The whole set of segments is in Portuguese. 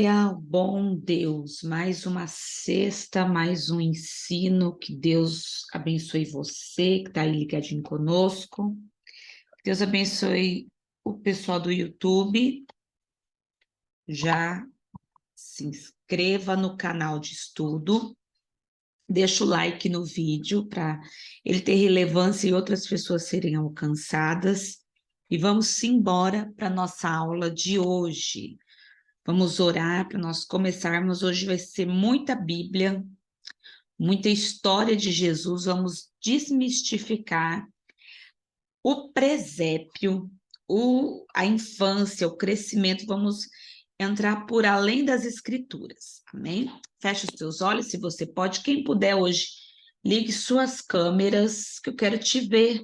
Glória ao bom Deus, mais uma sexta, mais um ensino, que Deus abençoe você que está aí ligadinho conosco, que Deus abençoe o pessoal do YouTube, já se inscreva no canal de estudo, deixa o like no vídeo para ele ter relevância e outras pessoas serem alcançadas, e vamos embora para a nossa aula de hoje. Vamos orar para nós começarmos. Hoje vai ser muita Bíblia, muita história de Jesus. Vamos desmistificar o presépio, a infância, o crescimento. Vamos entrar por além das Escrituras. Amém? Feche os seus olhos, se você pode. Quem puder hoje, ligue suas câmeras, que eu quero te ver.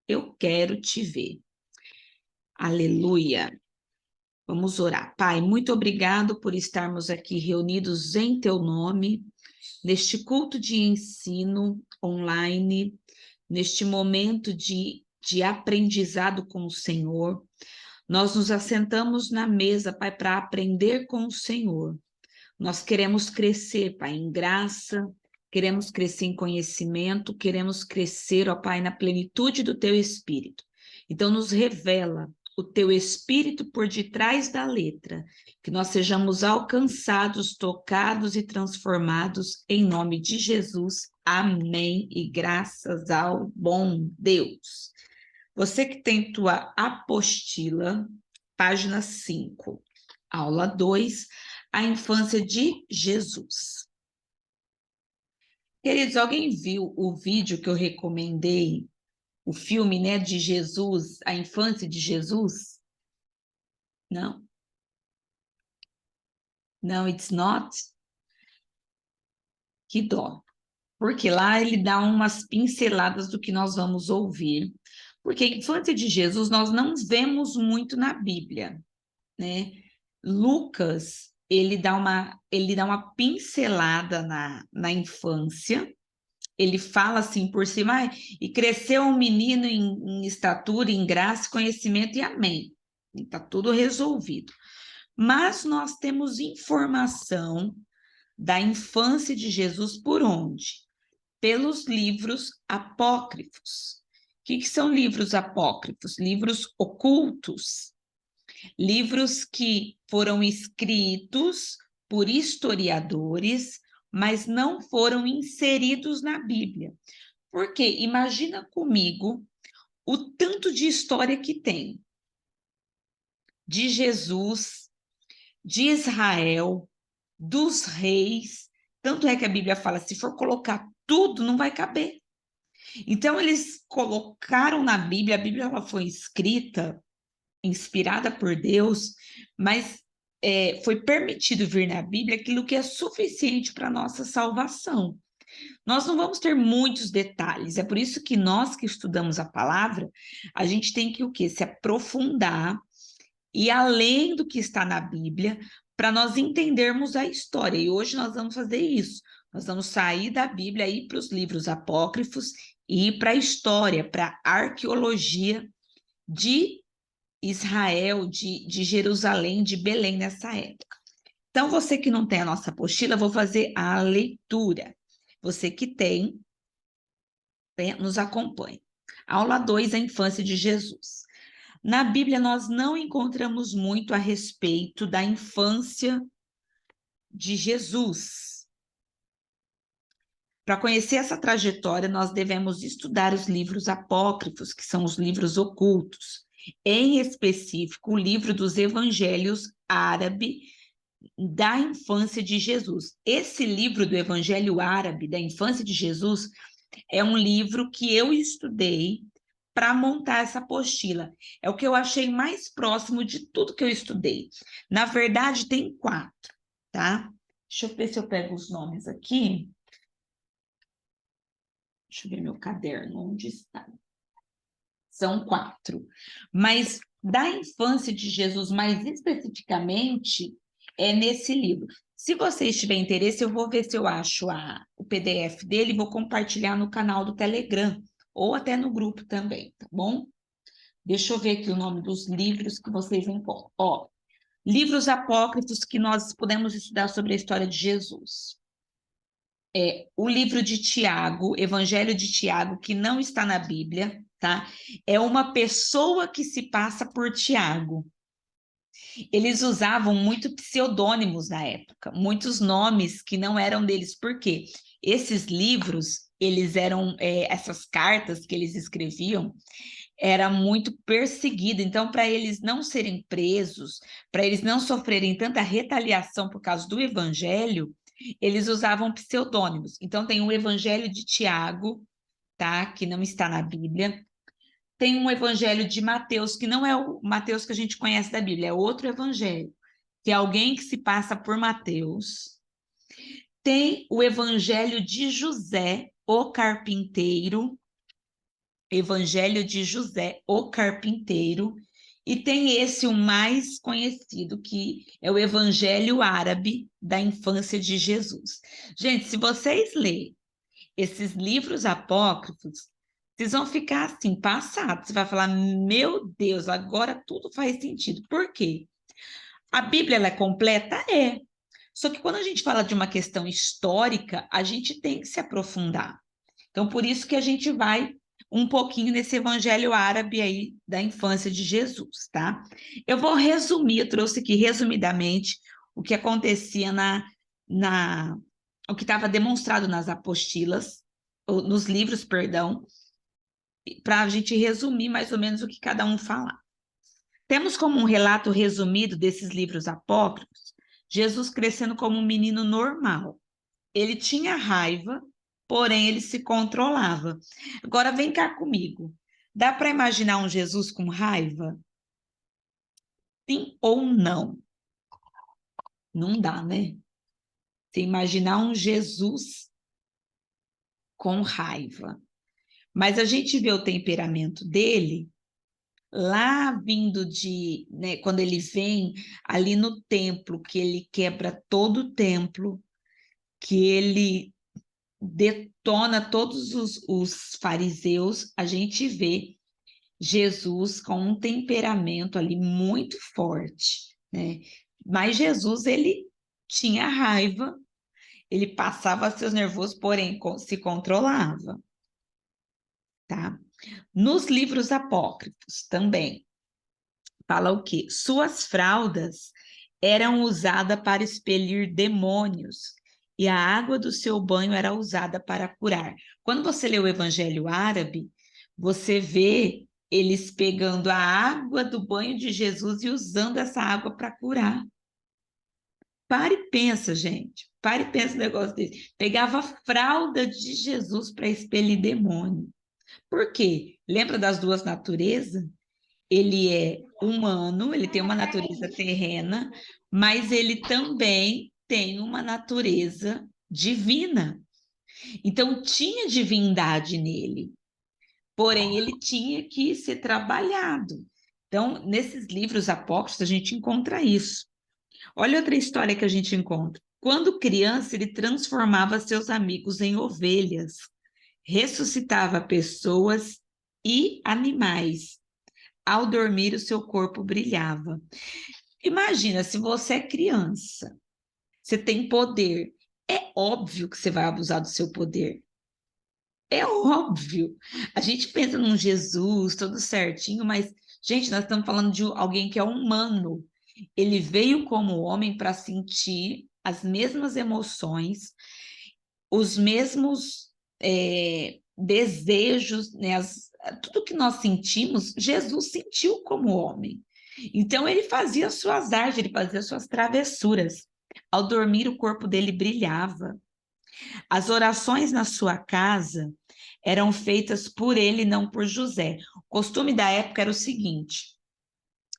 Eu quero te ver. Aleluia. Vamos orar. Pai, muito obrigado por estarmos aqui reunidos em Teu nome, neste culto de ensino online, neste momento de aprendizado com o Senhor. Nós nos assentamos na mesa, Pai, para aprender com o Senhor. Nós queremos crescer, Pai, em graça, queremos crescer em conhecimento, queremos crescer, ó Pai, na plenitude do Teu Espírito. Então, nos revela o Teu Espírito por detrás da letra, que nós sejamos alcançados, tocados e transformados em nome de Jesus. Amém. E graças ao bom Deus. Você que tem tua apostila, página 5, aula 2, a infância de Jesus. Queridos, alguém viu o vídeo que eu recomendei? O filme, né, de Jesus, a infância de Jesus? Não? Não, it's not? Que dó. Porque lá ele dá umas pinceladas do que nós vamos ouvir. Porque a infância de Jesus nós não vemos muito na Bíblia, né? Lucas, ele dá uma pincelada na infância. Ele fala assim por cima, e cresceu um menino em estatura, em graça, conhecimento, e amém. Está tudo resolvido. Mas nós temos informação da infância de Jesus por onde? Pelos livros apócrifos. O que são livros apócrifos? Livros ocultos. Livros que foram escritos por historiadores, mas não foram inseridos na Bíblia. Porque imagina comigo o tanto de história que tem de Jesus, de Israel, dos reis. Tanto é que a Bíblia fala, se for colocar tudo, não vai caber. Então, eles colocaram na Bíblia, a Bíblia ela foi escrita, inspirada por Deus, mas foi permitido vir na Bíblia aquilo que é suficiente para a nossa salvação. Nós não vamos ter muitos detalhes, é por isso que nós que estudamos a palavra, a gente tem que o quê? Se aprofundar e além do que está na Bíblia, para nós entendermos a história. E hoje nós vamos fazer isso. Nós vamos sair da Bíblia, ir para os livros apócrifos e ir para a história, para a arqueologia de Israel, de Jerusalém, de Belém nessa época. Então, você que não tem a nossa apostila, vou fazer a leitura. Você que tem, nos acompanhe. Aula 2, a infância de Jesus. Na Bíblia, nós não encontramos muito a respeito da infância de Jesus. Para conhecer essa trajetória, nós devemos estudar os livros apócrifos, que são os livros ocultos. Em específico, o livro dos Evangelhos árabe da infância de Jesus. Esse livro do Evangelho árabe da infância de Jesus é um livro que eu estudei para montar essa apostila. É o que eu achei mais próximo de tudo que eu estudei. Na verdade, tem 4, tá? Deixa eu ver se eu pego os nomes aqui. Deixa eu ver meu caderno, onde está? São 4. Mas da infância de Jesus, mais especificamente, é nesse livro. Se vocês tiverem interesse, eu vou ver se eu acho o PDF dele e vou compartilhar no canal do Telegram, ou até no grupo também, tá bom? Deixa eu ver aqui o nome dos livros que vocês encontram. Ó, Livros apócrifos que nós podemos estudar sobre a história de Jesus. O livro de Tiago, Evangelho de Tiago, que não está na Bíblia, tá? É uma pessoa que se passa por Tiago. Eles usavam muito pseudônimos na época, muitos nomes que não eram deles. Por quê? Esses livros, eles eram, essas cartas que eles escreviam, era muito perseguido. Então, para eles não serem presos, para eles não sofrerem tanta retaliação por causa do evangelho, eles usavam pseudônimos. Então, tem o Evangelho de Tiago, tá? Que não está na Bíblia. Tem um Evangelho de Mateus, que não é o Mateus que a gente conhece da Bíblia, é outro evangelho, que é alguém que se passa por Mateus. Tem o Evangelho de José, o carpinteiro, Evangelho de José, o carpinteiro, e tem esse, o mais conhecido, que é o Evangelho árabe da infância de Jesus. Gente, se vocês lerem esses livros apócrifos, vocês vão ficar assim, passados. Você vai falar, meu Deus, agora tudo faz sentido. Por quê? A Bíblia, ela é completa? É. Só que quando a gente fala de uma questão histórica, a gente tem que se aprofundar. Então, por isso que a gente vai um pouquinho nesse evangelho árabe aí da infância de Jesus, tá? Eu vou resumir, eu trouxe aqui resumidamente o que acontecia o que estava demonstrado nas apostilas, ou nos livros, perdão, para a gente resumir mais ou menos o que cada um fala. Temos como um relato resumido desses livros apócrifos, Jesus crescendo como um menino normal. Ele tinha raiva, porém ele se controlava. Agora vem cá comigo. Dá para imaginar um Jesus com raiva? Sim ou não? Não dá, né? Você imaginar um Jesus com raiva. Mas a gente vê o temperamento dele lá vindo de, né, quando ele vem ali no templo, que ele quebra todo o templo, que ele detona todos os fariseus, a gente vê Jesus com um temperamento ali muito forte, né? Mas Jesus, ele tinha raiva, ele passava seus nervosos, porém se controlava, tá? Nos livros apócrifos também, fala o quê? Suas fraldas eram usadas para expelir demônios e a água do seu banho era usada para curar. Quando você lê o Evangelho árabe, você vê eles pegando a água do banho de Jesus e usando essa água para curar. Pare e pensa, gente. Pare e pensa um negócio desse. Pegava a fralda de Jesus para expelir demônio. Por quê? Lembra das duas naturezas? Ele é humano, ele tem uma natureza terrena, mas ele também tem uma natureza divina. Então, tinha divindade nele, porém, ele tinha que ser trabalhado. Então, nesses livros apócrifos, a gente encontra isso. Olha outra história que a gente encontra. Quando criança, ele transformava seus amigos em ovelhas, ressuscitava pessoas e animais. Ao dormir, o seu corpo brilhava. Imagina, se você é criança, você tem poder, é óbvio que você vai abusar do seu poder. É óbvio. A gente pensa num Jesus todo certinho, mas, gente, nós estamos falando de alguém que é humano. Ele veio como homem para sentir as mesmas emoções, os mesmos desejos, né? Tudo que nós sentimos, Jesus sentiu como homem. Então, ele fazia suas artes, ele fazia suas travessuras. Ao dormir, o corpo dele brilhava. As orações na sua casa eram feitas por ele, não por José. O costume da época era o seguinte: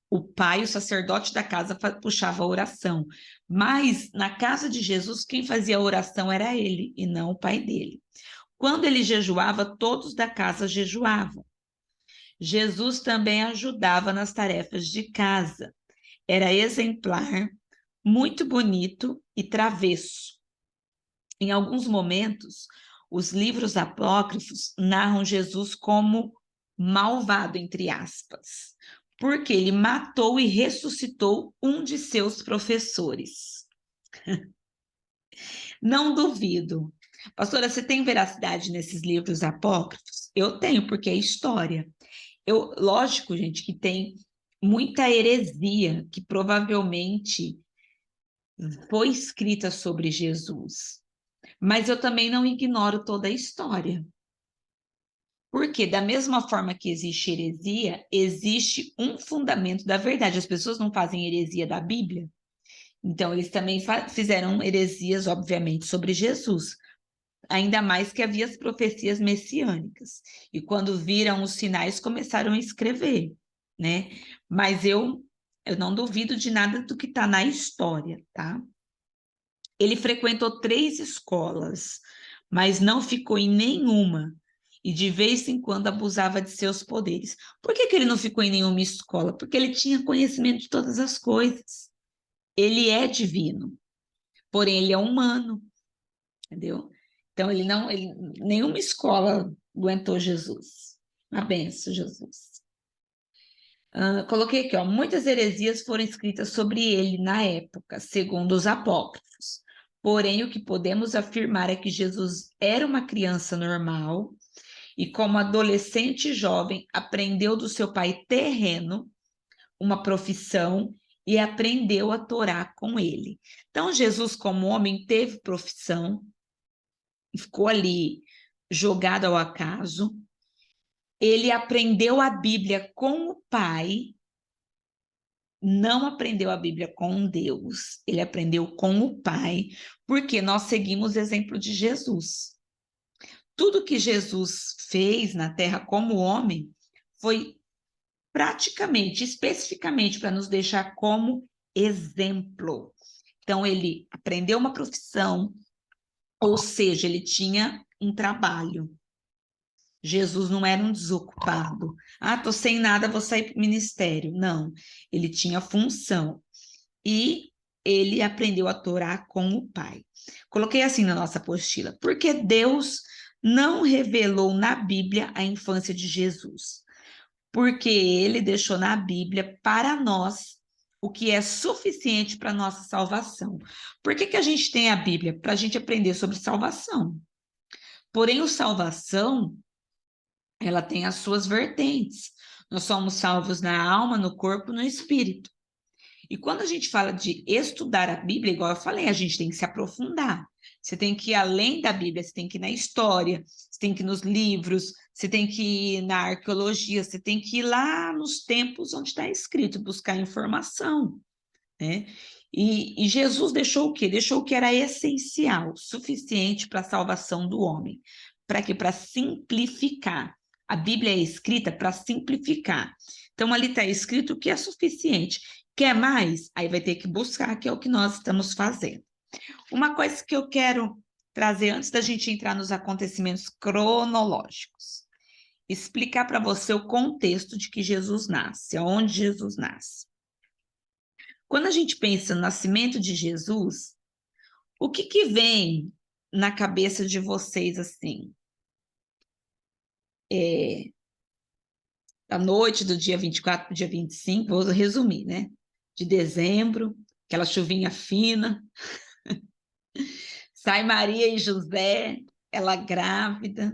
o pai, o sacerdote da casa, puxava a oração. Mas na casa de Jesus, quem fazia a oração era ele e não o pai dele. Quando ele jejuava, todos da casa jejuavam. Jesus também ajudava nas tarefas de casa. Era exemplar, muito bonito e travesso. Em alguns momentos, os livros apócrifos narram Jesus como malvado, entre aspas, porque ele matou e ressuscitou um de seus professores. Não duvido. Pastora, você tem veracidade nesses livros apócrifos? Eu tenho, porque é história. Lógico, gente, que tem muita heresia que provavelmente foi escrita sobre Jesus. Mas eu também não ignoro toda a história. Porque, da mesma forma que existe heresia, existe um fundamento da verdade. As pessoas não fazem heresia da Bíblia. Então, eles também fizeram heresias, obviamente, sobre Jesus. Ainda mais que havia as profecias messiânicas. E quando viram os sinais, começaram a escrever, né? Mas eu não duvido de nada do que está na história, tá? Ele frequentou 3 escolas, mas não ficou em nenhuma. E de vez em quando abusava de seus poderes. Por que que ele não ficou em nenhuma escola? Porque ele tinha conhecimento de todas as coisas. Ele é divino, porém ele é humano, entendeu? Então nenhuma escola aguentou Jesus. A benção, Jesus. Coloquei aqui, ó, muitas heresias foram escritas sobre ele na época, segundo os apócrifos. Porém, o que podemos afirmar é que Jesus era uma criança normal e, como adolescente e jovem, aprendeu do seu pai terreno uma profissão e aprendeu a Torá com ele. Então, Jesus, como homem, teve profissão, ficou ali jogado ao acaso. Ele aprendeu a Bíblia com o pai, não aprendeu a Bíblia com Deus, ele aprendeu com o pai, porque nós seguimos o exemplo de Jesus. Tudo que Jesus fez na terra como homem foi praticamente, especificamente, para nos deixar como exemplo. Então, ele aprendeu uma profissão, ou seja, ele tinha um trabalho. Jesus não era um desocupado. Ah, tô sem nada, vou sair para o ministério. Não, ele tinha função. E ele aprendeu a Torá com o pai. Coloquei assim na nossa apostila, porque Deus não revelou na Bíblia a infância de Jesus, porque ele deixou na Bíblia para nós o que é suficiente para nossa salvação. Por que que a gente tem a Bíblia? Para a gente aprender sobre salvação. Porém, o salvação, ela tem as suas vertentes. Nós somos salvos na alma, no corpo, no espírito. E quando a gente fala de estudar a Bíblia, igual eu falei, a gente tem que se aprofundar. Você tem que ir além da Bíblia, você tem que ir na história, você tem que ir nos livros, você tem que ir na arqueologia, você tem que ir lá nos tempos onde está escrito, buscar informação, né? E Jesus deixou o quê? Deixou o que era essencial, suficiente para a salvação do homem. Para quê? Para simplificar. A Bíblia é escrita para simplificar. Então, ali está escrito o que é suficiente. Quer mais? Aí vai ter que buscar, que é o que nós estamos fazendo. Uma coisa que eu quero trazer antes da gente entrar nos acontecimentos cronológicos. Explicar para você o contexto de que Jesus nasce, aonde Jesus nasce. Quando a gente pensa no nascimento de Jesus, o que que vem na cabeça de vocês assim? Da noite do dia 24 para o dia 25, vou resumir, né? De dezembro, aquela chuvinha fina, sai Maria e José, ela grávida,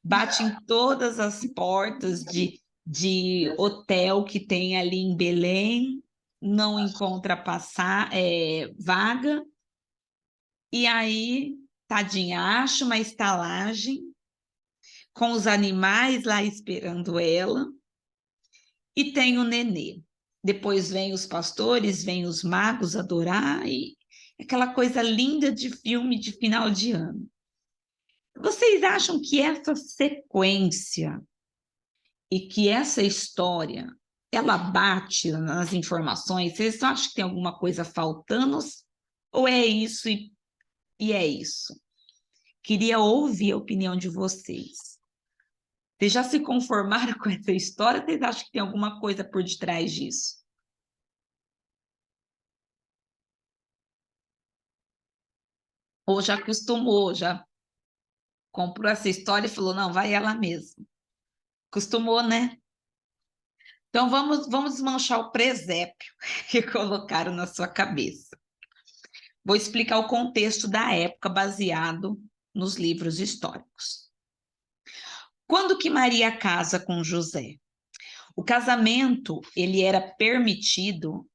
bate em todas as portas de hotel que tem ali em Belém, não encontra vaga, e aí, tadinha, acha uma estalagem com os animais lá esperando ela, e tem o nenê. Depois vem os pastores, vem os magos adorar, e aquela coisa linda de filme de final de ano. Vocês acham que essa sequência e que essa história, ela bate nas informações? Vocês acham que tem alguma coisa faltando? Ou é isso e é isso? Queria ouvir a opinião de vocês. Vocês já se conformaram com essa história? Vocês acham que tem alguma coisa por detrás disso? Ou já acostumou, já comprou essa história e falou, não, vai ela mesmo. Acostumou, né? Então, vamos desmanchar o presépio que colocaram na sua cabeça. Vou explicar o contexto da época baseado nos livros históricos. Quando que Maria casa com José? O casamento, ele era permitido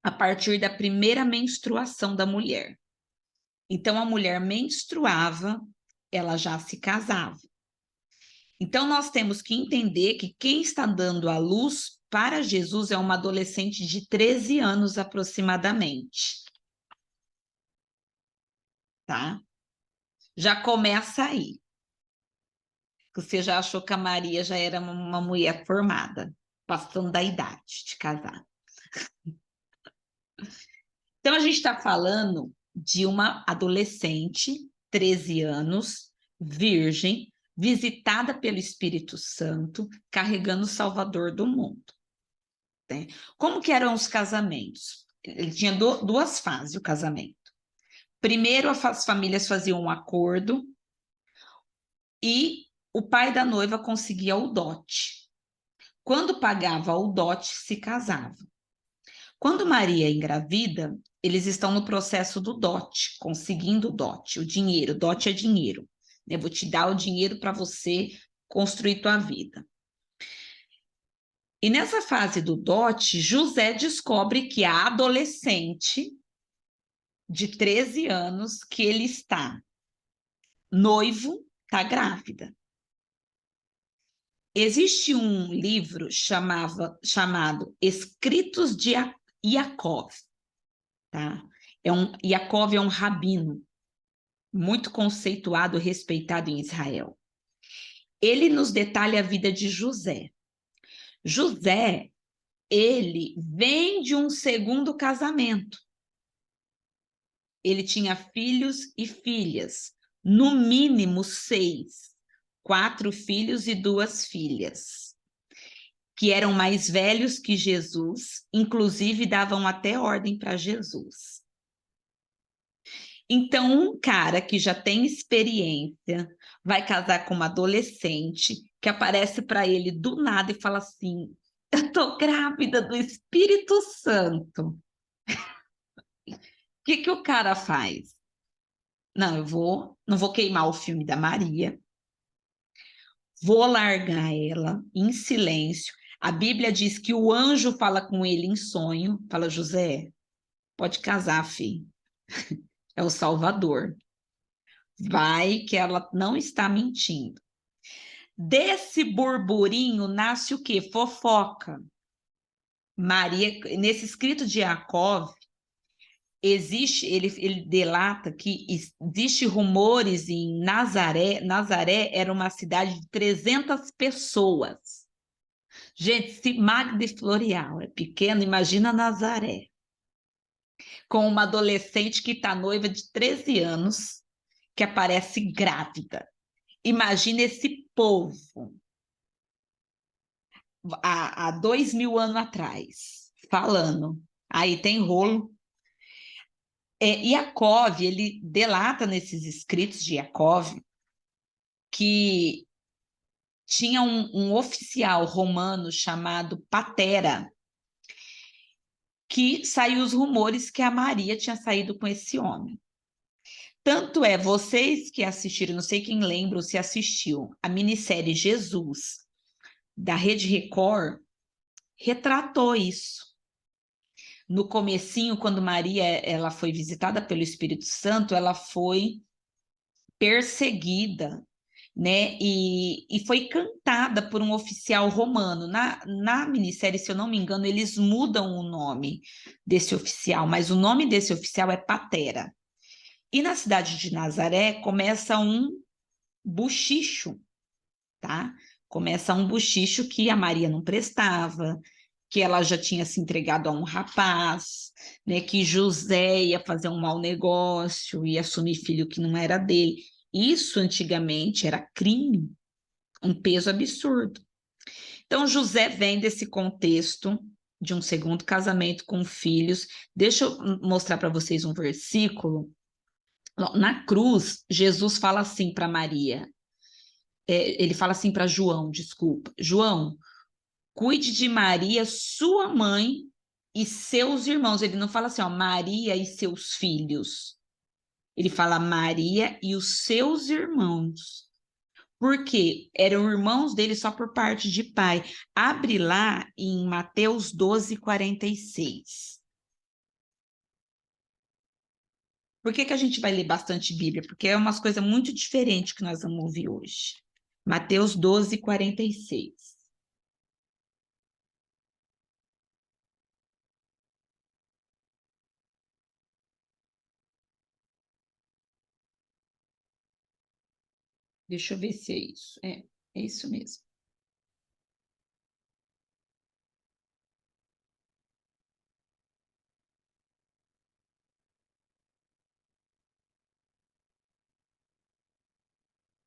a partir da primeira menstruação da mulher. Então, a mulher menstruava, ela já se casava. Então, nós temos que entender que quem está dando a luz para Jesus é uma adolescente de 13 anos aproximadamente. Tá? Já começa aí. Você já achou que a Maria já era uma mulher formada, passando da idade de casar. Então, a gente está falando de uma adolescente, 13 anos, virgem, visitada pelo Espírito Santo, carregando o Salvador do mundo. Né? Como que eram os casamentos? Ele tinha duas fases, o casamento. Primeiro, as famílias faziam um acordo e o pai da noiva conseguia o dote. Quando pagava o dote, se casava. Quando Maria é engravida, eles estão no processo do dote, conseguindo o dote, o dinheiro. Dote é dinheiro. Eu vou te dar o dinheiro para você construir tua vida. E nessa fase do dote, José descobre que a adolescente de 13 anos, que ele está noivo, está grávida. Existe um livro chamado Escritos de Iacov, tá? Iacov é um rabino muito conceituado, respeitado em Israel. Ele nos detalha a vida de José. José, ele vem de um segundo casamento. Ele tinha filhos e filhas, no mínimo 6, 4 filhos e 2 filhas, que eram mais velhos que Jesus, inclusive davam até ordem para Jesus. Então, um cara que já tem experiência vai casar com uma adolescente que aparece para ele do nada e fala assim: eu tô grávida do Espírito Santo. O que o cara faz? Não, não vou queimar o filme da Maria, vou largar ela em silêncio. A Bíblia diz que o anjo fala com ele em sonho, fala: José, pode casar, filho. É o Salvador. Vai que ela não está mentindo. Desse burburinho nasce o quê? Fofoca. Maria, nesse escrito de Iacov, ele delata que existe rumores em Nazaré. Nazaré era uma cidade de 300 pessoas. Gente, se Magda e Florial é pequeno, imagina Nazaré. Com uma adolescente que está noiva de 13 anos, que aparece grávida. Imagina esse povo há 2000 anos atrás, falando. Aí tem rolo. Iacov, ele delata nesses escritos de Iacov que tinha um oficial romano chamado Patera, que saiu os rumores que a Maria tinha saído com esse homem. Tanto é, vocês que assistiram, não sei quem lembra ou se assistiu, a minissérie Jesus, da Rede Record, retratou isso. No comecinho, quando Maria ela foi visitada pelo Espírito Santo, ela foi perseguida, né? E foi cantada por um oficial romano. Na minissérie, se eu não me engano, eles mudam o nome desse oficial, mas o nome desse oficial é Patera. E na cidade de Nazaré começa um buchicho, tá? Começa um buchicho que a Maria não prestava, que ela já tinha se entregado a um rapaz, né? Que José ia fazer um mau negócio, ia assumir filho que não era dele. Isso antigamente era crime, um peso absurdo. Então José vem desse contexto de um segundo casamento com filhos. Deixa eu mostrar para vocês um versículo. Na cruz, Jesus fala assim para Maria, ele fala assim para João, desculpa, João, cuide de Maria, sua mãe e seus irmãos. Ele não fala assim, ó, Maria e seus filhos. Ele fala Maria e os seus irmãos. Porque eram irmãos dele só por parte de pai. Abre lá em Mateus 12, 46. Por que que a gente vai ler bastante Bíblia? Porque é umas coisas muito diferentes que nós vamos ouvir hoje. Mateus 12, 46. Deixa eu ver se é isso. É isso mesmo.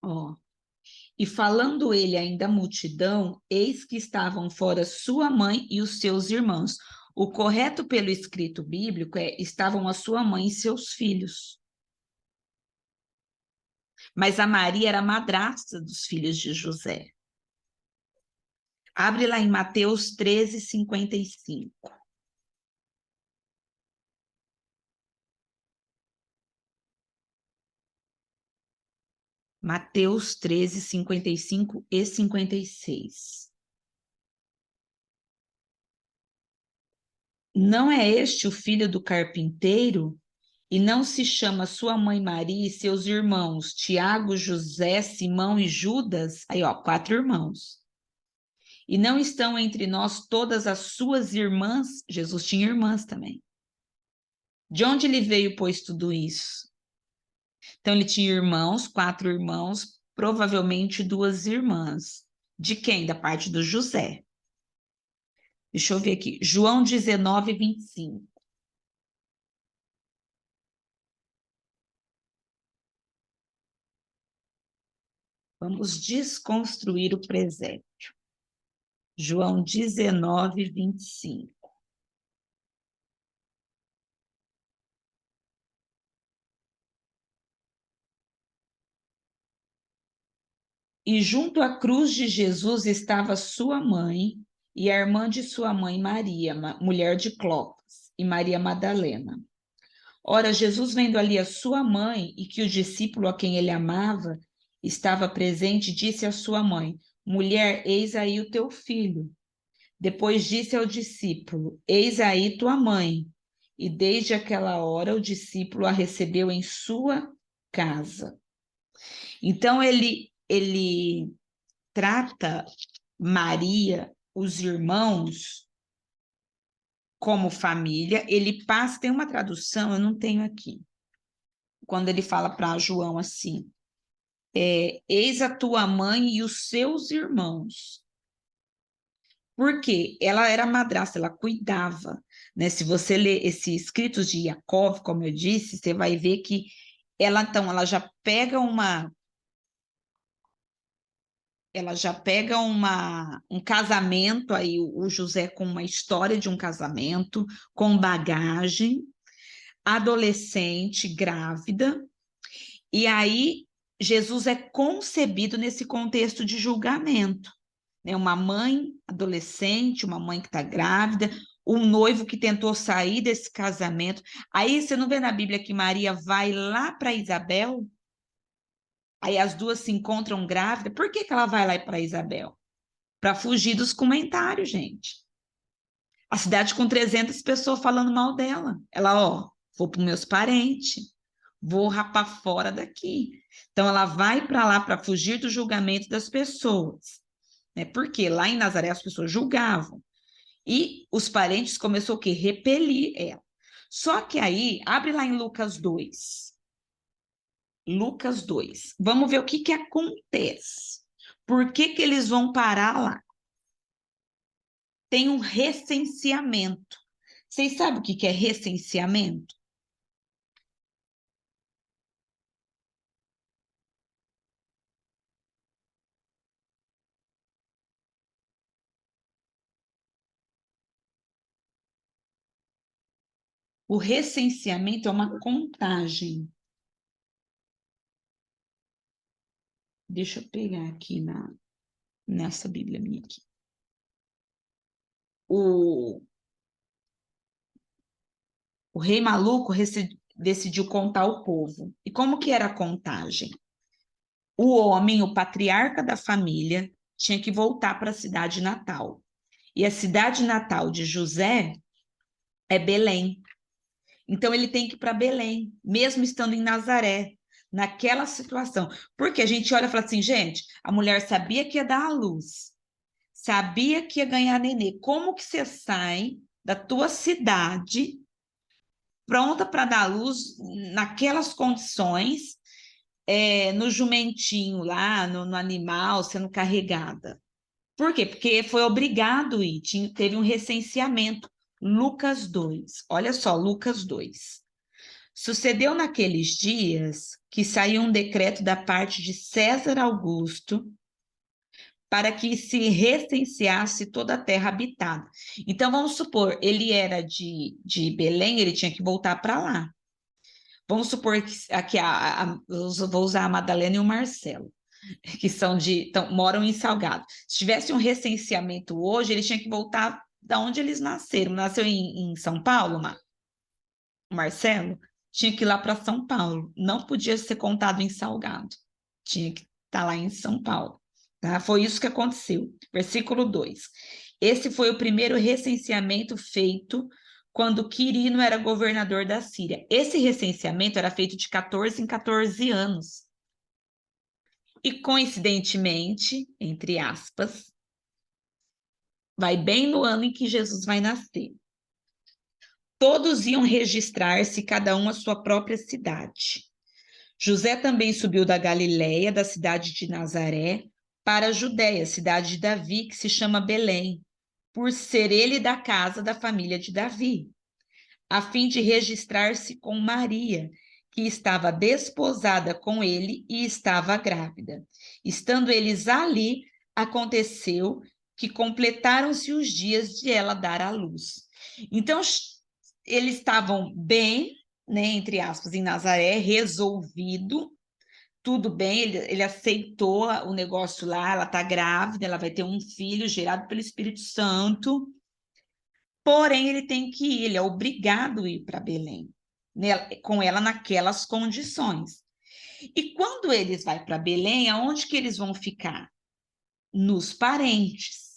Ó. E falando ele ainda à multidão, eis que estavam fora sua mãe e os seus irmãos. O correto pelo escrito bíblico é: estavam a sua mãe e seus filhos. Mas a Maria era madrasta dos filhos de José. Abre lá em Mateus 13, 55. Mateus 13, 55 e 56. Não é este o filho do carpinteiro? E não se chama sua mãe Maria e seus irmãos Tiago, José, Simão e Judas? Aí, ó, 4 irmãos. E não estão entre nós todas as suas irmãs? Jesus tinha irmãs também. De onde lhe veio, pois, tudo isso? Então, ele tinha irmãos, 4 irmãos, provavelmente 2 irmãs. De quem? Da parte do José. Deixa eu ver aqui. João 19, 25. Vamos desconstruir o presépio. João 19, 25. E junto à cruz de Jesus estava sua mãe e a irmã de sua mãe Maria, mulher de Clopas, e Maria Madalena. Ora, Jesus, vendo ali a sua mãe e que o discípulo a quem ele amava estava presente, disse à sua mãe: Mulher, eis aí o teu filho. Depois disse ao discípulo: Eis aí tua mãe. E desde aquela hora o discípulo a recebeu em sua casa. Então ele trata Maria, os irmãos, como família. Ele passa, tem uma tradução, eu não tenho aqui, quando ele fala para João assim: eis a tua mãe e os seus irmãos. Porque ela era madrasta, ela cuidava, né? Se você ler esses escritos de Jacó, como eu disse, você vai ver que ela já pega um casamento aí, o José com uma história de um casamento, com bagagem, adolescente, grávida, e aí Jesus é concebido nesse contexto de julgamento, né? Uma mãe adolescente, uma mãe que está grávida, um noivo que tentou sair desse casamento. Aí você não vê na Bíblia que Maria vai lá para Isabel? Aí as duas se encontram grávidas. Por que que ela vai lá para Isabel? Para fugir dos comentários, gente. A cidade com 300 pessoas falando mal dela. Ela, ó, vou para meus parentes, vou rapar fora daqui. Então ela vai para lá para fugir do julgamento das pessoas, né? Porque lá em Nazaré as pessoas julgavam. E os parentes começaram o quê? Repelir ela. Só que aí, abre lá em Lucas 2. Lucas 2. Vamos ver o que que acontece. Por que que eles vão parar lá? Tem um recenseamento. Vocês sabem o que que é recenseamento? O recenseamento é uma contagem. Deixa eu pegar aqui nessa Bíblia minha aqui. o, o rei maluco decidiu contar o povo. E como que era a contagem? O homem, o patriarca da família, tinha que voltar para a cidade natal. E a cidade natal de José é Belém. Então ele tem que ir para Belém, mesmo estando em Nazaré, naquela situação. Porque a gente olha e fala assim, gente, a mulher sabia que ia dar à luz, sabia que ia ganhar nenê. Como que você sai da tua cidade pronta para dar à luz naquelas condições, no jumentinho lá, no animal, sendo carregada? Por quê? Porque foi obrigado a ir, teve um recenseamento. Lucas 2, olha só, Lucas 2. Sucedeu naqueles dias que saiu um decreto da parte de César Augusto para que se recenseasse toda a terra habitada. Então, vamos supor, ele era de Belém, ele tinha que voltar para lá. Vamos supor que aqui vou usar a Madalena e o Marcelo, que moram em Salgado. Se tivesse um recenseamento hoje, eles tinham que voltar da onde eles nasceram. Nasceu em São Paulo, o Marcelo? Tinha que ir lá para São Paulo. Não podia ser contado em Salgado. Tinha que estar lá em São Paulo. Tá? Foi isso que aconteceu. Versículo 2. Esse foi o primeiro recenseamento feito quando Quirino era governador da Síria. Esse recenseamento era feito de 14 em 14 anos. E, coincidentemente, entre aspas, vai bem no ano em que Jesus vai nascer. Todos iam registrar-se, cada um a sua própria cidade. José também subiu da Galiléia, da cidade de Nazaré, para a Judéia, cidade de Davi, que se chama Belém, por ser ele da casa da família de Davi, a fim de registrar-se com Maria, que estava desposada com ele e estava grávida. Estando eles ali, aconteceu que completaram-se os dias de ela dar à luz. Então, eles estavam bem, né, entre aspas, em Nazaré, resolvido, tudo bem, ele aceitou o negócio lá, ela está grávida, ela vai ter um filho gerado pelo Espírito Santo, porém ele tem que ir, ele é obrigado a ir para Belém, né, com ela naquelas condições. E quando eles vão para Belém, aonde que eles vão ficar? Nos parentes.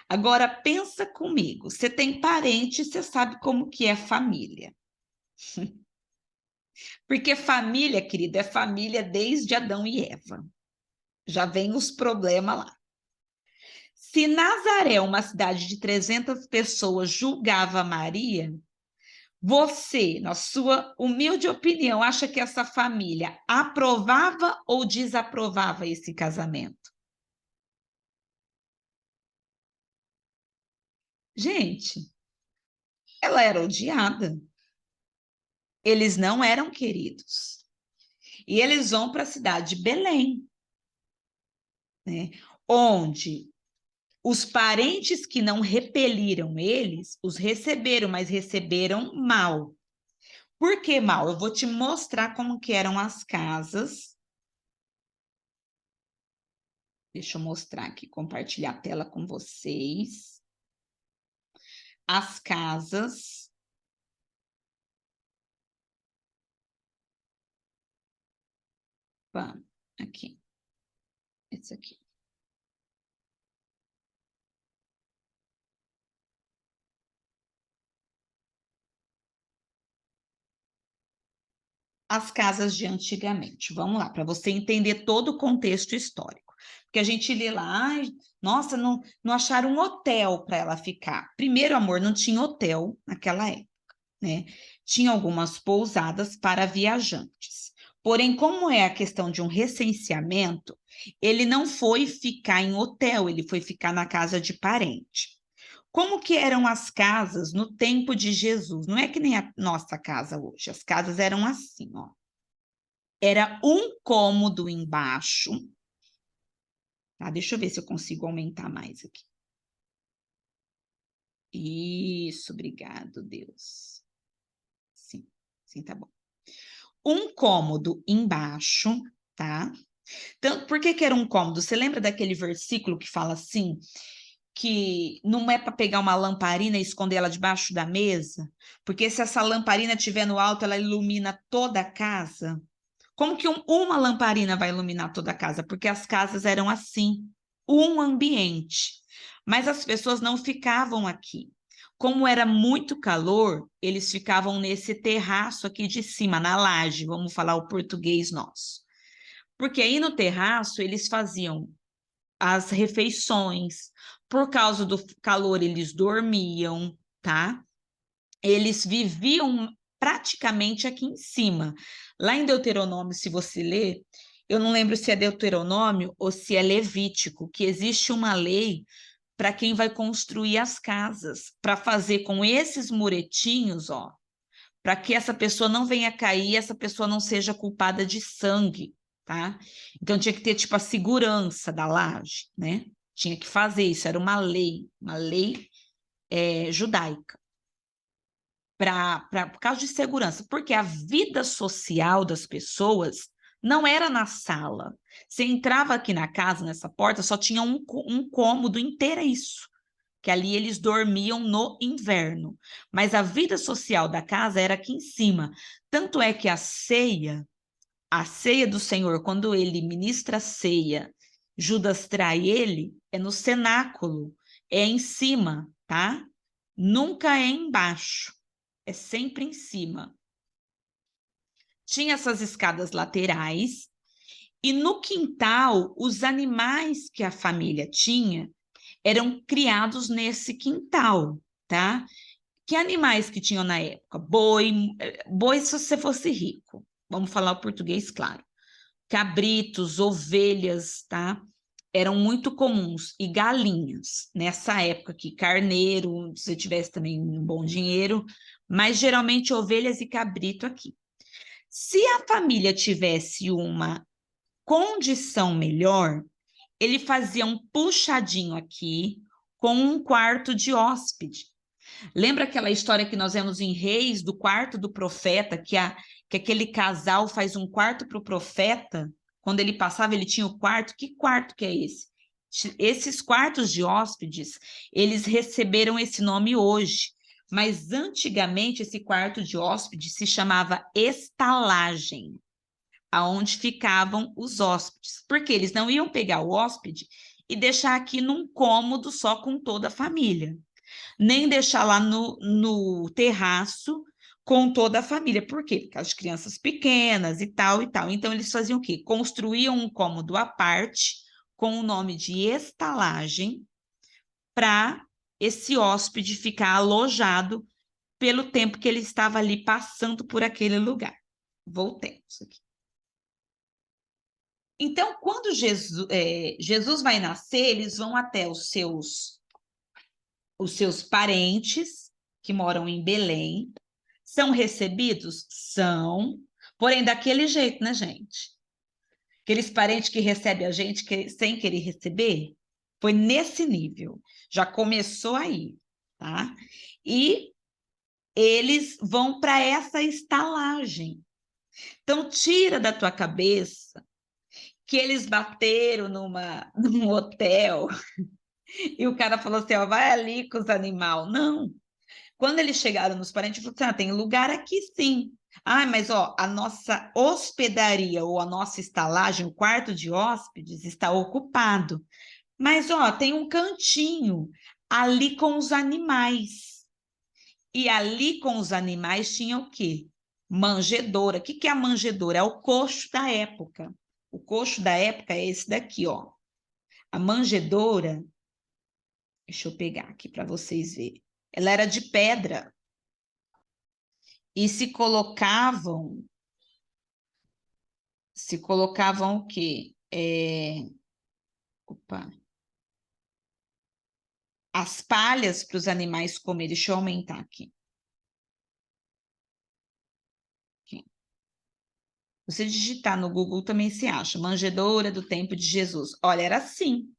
Agora pensa comigo, você tem parente, você sabe como que é família. Porque família, querida, é família desde Adão e Eva. Já vem os problemas lá. Se Nazaré, uma cidade de 300 pessoas, julgava Maria, você, na sua humilde opinião, acha que essa família aprovava ou desaprovava esse casamento? Gente, ela era odiada. Eles não eram queridos. E eles vão para a cidade de Belém, né? Onde os parentes que não repeliram eles, os receberam, mas receberam mal. Por que mal? Eu vou te mostrar como que eram as casas. Deixa eu mostrar aqui, compartilhar a tela com vocês. As casas. Vamos, aqui. Esse aqui. As casas de antigamente. Vamos lá, para você entender todo o contexto histórico. Porque a gente lê lá, ai, nossa, não acharam um hotel para ela ficar. Primeiro, amor, não tinha hotel naquela época, né? Tinha algumas pousadas para viajantes. Porém, como é a questão de um recenseamento, ele não foi ficar em hotel, ele foi ficar na casa de parente. Como que eram as casas no tempo de Jesus? Não é que nem a nossa casa hoje. As casas eram assim, ó. Era um cômodo embaixo. Tá? Deixa eu ver se eu consigo aumentar mais aqui. Isso, obrigado, Deus. Sim, sim, tá bom. Um cômodo embaixo, tá? Então, por que que era um cômodo? Você lembra daquele versículo que fala assim, que não é para pegar uma lamparina e esconder ela debaixo da mesa? Porque se essa lamparina estiver no alto, ela ilumina toda a casa. Como que uma lamparina vai iluminar toda a casa? Porque as casas eram assim, um ambiente. Mas as pessoas não ficavam aqui. Como era muito calor, eles ficavam nesse terraço aqui de cima, na laje, vamos falar o português nosso. Porque aí no terraço eles faziam as refeições. Por causa do calor, eles dormiam, tá? Eles viviam praticamente aqui em cima. Lá em Deuteronômio, se você ler, eu não lembro se é Deuteronômio ou se é Levítico, que existe uma lei para quem vai construir as casas, para fazer com esses muretinhos, ó, para que essa pessoa não venha cair, essa pessoa não seja culpada de sangue, tá? Então tinha que ter tipo a segurança da laje, né? Tinha que fazer isso, era uma lei judaica. Por causa de segurança, porque a vida social das pessoas não era na sala. Você entrava aqui na casa, nessa porta, só tinha um cômodo inteiro, é isso, que ali eles dormiam no inverno. Mas a vida social da casa era aqui em cima. Tanto é que a ceia do Senhor, quando ele ministra a ceia, Judas trai ele, é no cenáculo, é em cima, tá? Nunca é embaixo, é sempre em cima. Tinha essas escadas laterais, e no quintal, os animais que a família tinha eram criados nesse quintal, tá? Que animais que tinham na época? Boi se você fosse rico, vamos falar o português claro. Cabritos, ovelhas, tá? Eram muito comuns, e galinhas, nessa época aqui, carneiro, se você tivesse também um bom dinheiro, mas geralmente ovelhas e cabrito aqui. Se a família tivesse uma condição melhor, ele fazia um puxadinho aqui com um quarto de hóspede. Lembra aquela história que nós vemos em Reis, do quarto do profeta, que aquele casal faz um quarto para o profeta? Quando ele passava, ele tinha o quarto. Que quarto que é esse? Esses quartos de hóspedes, eles receberam esse nome hoje. Mas antigamente, esse quarto de hóspede se chamava estalagem, aonde ficavam os hóspedes. Porque eles não iam pegar o hóspede e deixar aqui num cômodo só com toda a família, nem deixar lá no terraço com toda a família. Por quê? Porque as crianças pequenas e tal e tal. Então, eles faziam o quê? Construíam um cômodo à parte, com o nome de estalagem, para esse hóspede ficar alojado pelo tempo que ele estava ali passando por aquele lugar. Voltemos aqui. Então, quando Jesus vai nascer, eles vão até os seus parentes que moram em Belém. São recebidos? São, porém daquele jeito, né, gente? Aqueles parentes que recebem a gente sem querer receber, foi nesse nível. Já começou aí, tá? E eles vão para essa estalagem. Então, tira da tua cabeça que eles bateram num hotel e o cara falou assim, ó, vai ali com os animais. Não. Quando eles chegaram nos parentes, falaram assim, tem lugar aqui sim. Ah, mas ó, a nossa hospedaria ou a nossa estalagem, o quarto de hóspedes está ocupado. Mas ó, tem um cantinho ali com os animais. E ali com os animais tinha o quê? Manjedoura. O que é a manjedoura? É o coxo da época. O coxo da época é esse daqui, ó. A manjedoura, deixa eu pegar aqui para vocês verem. Ela era de pedra. E se colocavam o quê? Opa, as palhas para os animais comerem. Deixa eu aumentar aqui. Você digitar no Google também se acha. Manjedoura do tempo de Jesus. Olha, era assim.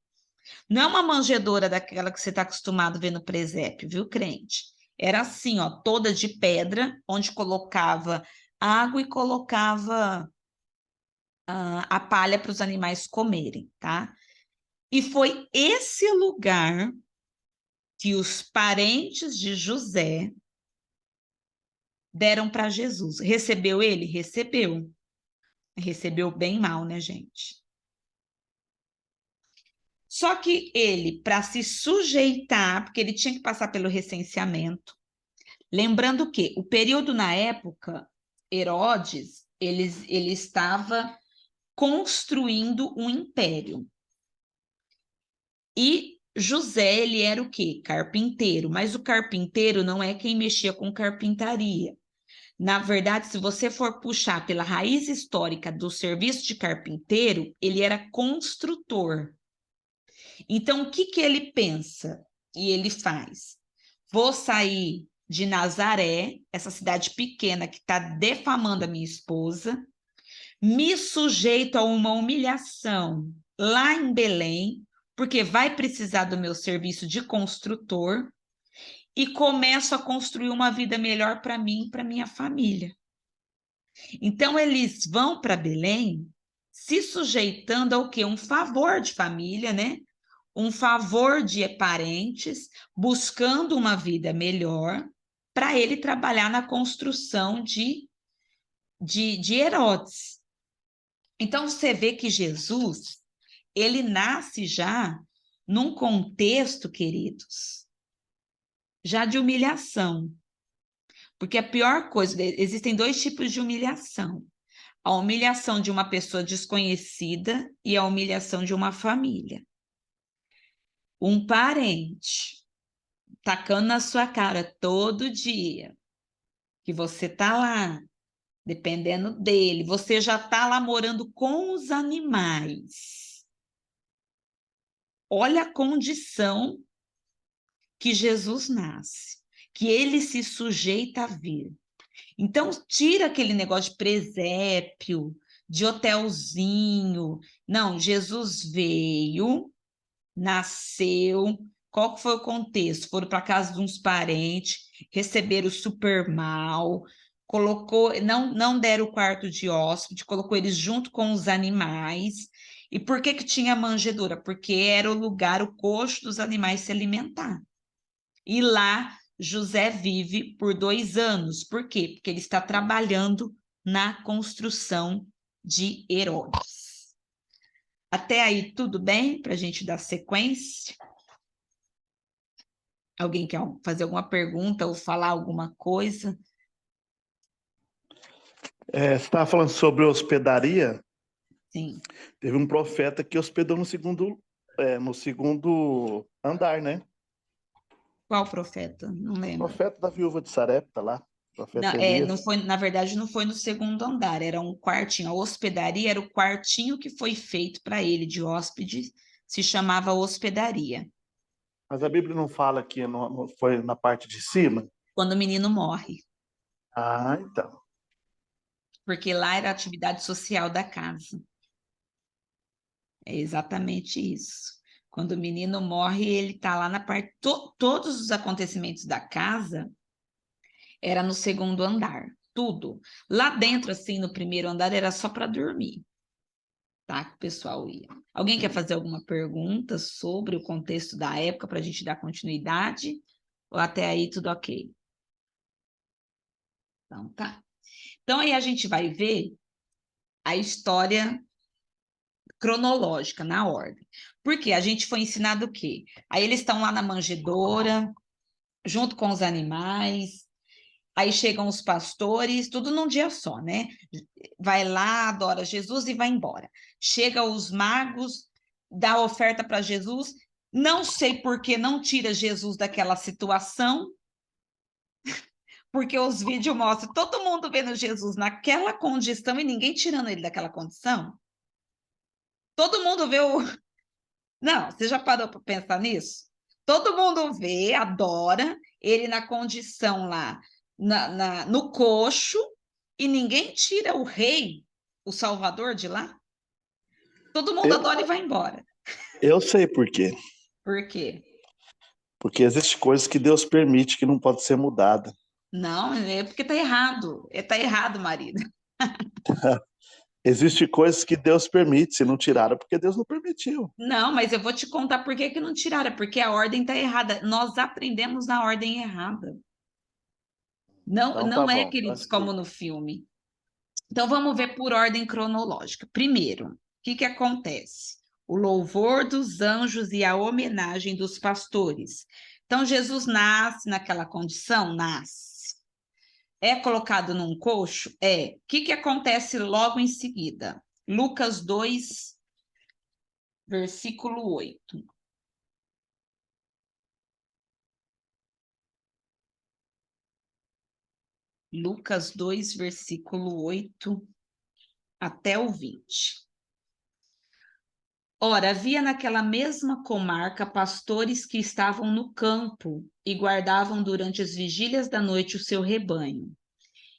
Não é uma manjedoura daquela que você está acostumado a ver no presépio, viu, crente? Era assim, ó, toda de pedra, onde colocava água e colocava a palha para os animais comerem, tá? E foi esse lugar que os parentes de José deram para Jesus. Recebeu ele? Recebeu. Recebeu bem mal, né, gente? Só que ele, para se sujeitar, porque ele tinha que passar pelo recenseamento, lembrando que o período na época, Herodes, ele estava construindo um império. E José, ele era o quê? Carpinteiro, mas o carpinteiro não é quem mexia com carpintaria. Na verdade, se você for puxar pela raiz histórica do serviço de carpinteiro, ele era construtor. Então, o que que ele pensa e ele faz? Vou sair de Nazaré, essa cidade pequena que está defamando a minha esposa, me sujeito a uma humilhação lá em Belém, porque vai precisar do meu serviço de construtor, e começo a construir uma vida melhor para mim e para minha família. Então, eles vão para Belém se sujeitando ao quê? Um favor de família, né? Um favor de parentes, buscando uma vida melhor para ele trabalhar na construção de Herodes. Então, você vê que Jesus, ele nasce já num contexto, queridos, já de humilhação. Porque a pior coisa, existem dois tipos de humilhação. A humilhação de uma pessoa desconhecida e a humilhação de uma família. Um parente tacando na sua cara todo dia que você tá lá, dependendo dele, você já tá lá morando com os animais. Olha a condição que Jesus nasce, que ele se sujeita a vir. Então, tira aquele negócio de presépio, de hotelzinho. Não, Jesus veio, nasceu. Qual que foi o contexto? Foram para casa de uns parentes, receberam super mal, colocou, não deram o quarto de hóspede, colocou eles junto com os animais. E por que que tinha manjedoura? Porque era o lugar, o coxo dos animais se alimentar. E lá José vive por 2 anos. Por quê? Porque ele está trabalhando na construção de Herodes. Até aí, tudo bem? Para a gente dar sequência? Alguém quer fazer alguma pergunta ou falar alguma coisa? Você estava falando sobre hospedaria. Sim. Teve um profeta que hospedou no segundo andar, né? Qual profeta? Não O lembro. profeta da viúva de Sarepta lá, o Não, profeta Elias. não foi, na verdade, não foi no segundo andar, era um quartinho. A hospedaria era o quartinho que foi feito para ele de hóspede, se chamava hospedaria. Mas a Bíblia não fala que foi na parte de cima? Quando o menino morre, Ah, então. porque lá era a atividade social da casa. É exatamente isso. Quando o menino morre, ele está lá na parte. Todos os acontecimentos da casa era no segundo andar, tudo. Lá dentro, assim, no primeiro andar, era só para dormir, tá? Que o pessoal ia. Alguém quer fazer alguma pergunta sobre o contexto da época para a gente dar continuidade? Ou até aí tudo ok? Então, tá. Então, aí a gente vai ver a história cronológica, na ordem. Porque a gente foi ensinado o quê? Aí eles estão lá na manjedoura, junto com os animais, aí chegam os pastores, tudo num dia só, né? Vai lá, adora Jesus e vai embora. Chega os magos, dá oferta para Jesus, não sei por que não tira Jesus daquela situação, porque os vídeos mostram todo mundo vendo Jesus naquela condição e ninguém tirando ele daquela condição. Todo mundo vê o, não, você já parou para pensar nisso? Todo mundo vê, adora ele na condição lá, no coxo, e ninguém tira o rei, o salvador de lá. Todo mundo Eu, adora e vai embora. eu sei por quê. Por quê? Porque existem coisas que Deus permite que não pode ser mudada. Não, é porque tá errado. Tá errado, marido. Existem coisas que Deus permite, se não tiraram, porque Deus não permitiu. Não, mas eu vou te contar por que que não tiraram, porque a ordem está errada. Nós aprendemos na ordem errada. Não, Então tá não é, bom. queridos, como no filme. Então vamos ver por ordem cronológica. Primeiro, o que que acontece? O louvor dos anjos e a homenagem dos pastores. Então Jesus nasce naquela condição? Nasce. É colocado num coxo? É. O que que acontece logo em seguida? Lucas 2, versículo 8. Lucas 2, versículo 8 até o 20. Ora, havia naquela mesma comarca pastores que estavam no campo e guardavam durante as vigílias da noite o seu rebanho.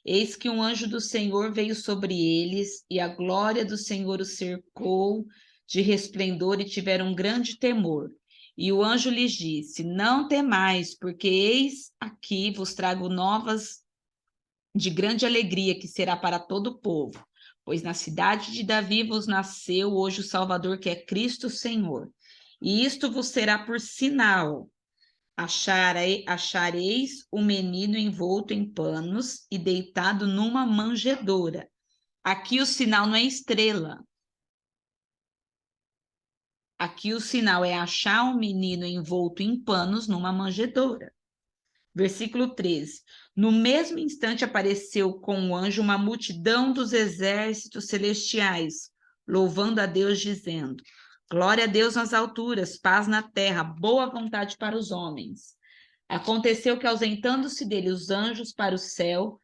Eis que um anjo do Senhor veio sobre eles, e a glória do Senhor os cercou de resplendor, e tiveram um grande temor. E o anjo lhes disse: Não temais, porque eis aqui vos trago novas de grande alegria, que será para todo o povo. Pois na cidade de Davi vos nasceu hoje o Salvador, que é Cristo Senhor. E isto vos será por sinal: achareis o menino envolto em panos e deitado numa manjedoura. Aqui o sinal não é estrela. Aqui o sinal é achar um menino envolto em panos numa manjedoura. Versículo 13. No mesmo instante apareceu com o anjo uma multidão dos exércitos celestiais, louvando a Deus, dizendo: Glória a Deus nas alturas, paz na terra, boa vontade para os homens. Aconteceu que, ausentando-se dele os anjos para o céu,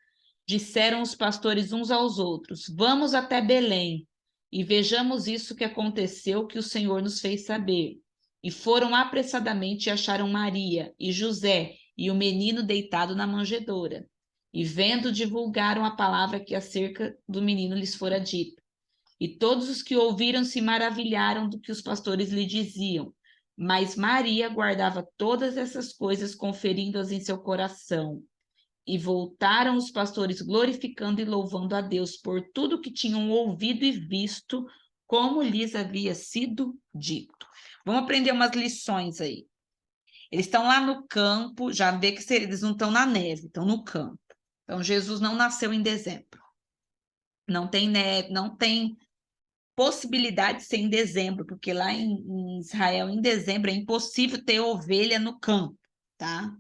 disseram os pastores uns aos outros: Vamos até Belém e vejamos isso que aconteceu, que o Senhor nos fez saber. E foram apressadamente e acharam Maria e José e o menino deitado na manjedoura. E vendo, divulgaram a palavra que acerca do menino lhes fora dita. E todos os que ouviram se maravilharam do que os pastores lhe diziam. Mas Maria guardava todas essas coisas, conferindo-as em seu coração. E voltaram os pastores glorificando e louvando a Deus por tudo que tinham ouvido e visto, como lhes havia sido dito. Vamos aprender umas lições aí. Eles estão lá no campo, já vê que eles não estão na neve, estão no campo. Então, Jesus não nasceu em dezembro. Não tem neve, não tem possibilidade de ser em dezembro, porque lá em Israel, em dezembro, é impossível ter ovelha no campo, tá?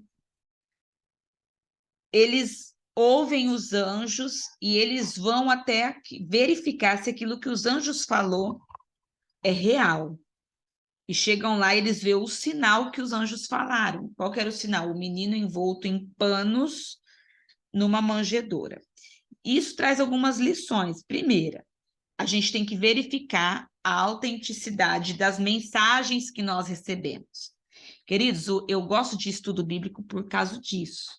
Eles ouvem os anjos e eles vão até aqui, verificar se aquilo que os anjos falou é real. E chegam lá e eles veem o sinal que os anjos falaram. Qual que era o sinal? O menino envolto em panos numa manjedoura. Isso traz algumas lições. Primeira, a gente tem que verificar a autenticidade das mensagens que nós recebemos. Queridos, eu gosto de estudo bíblico por causa disso.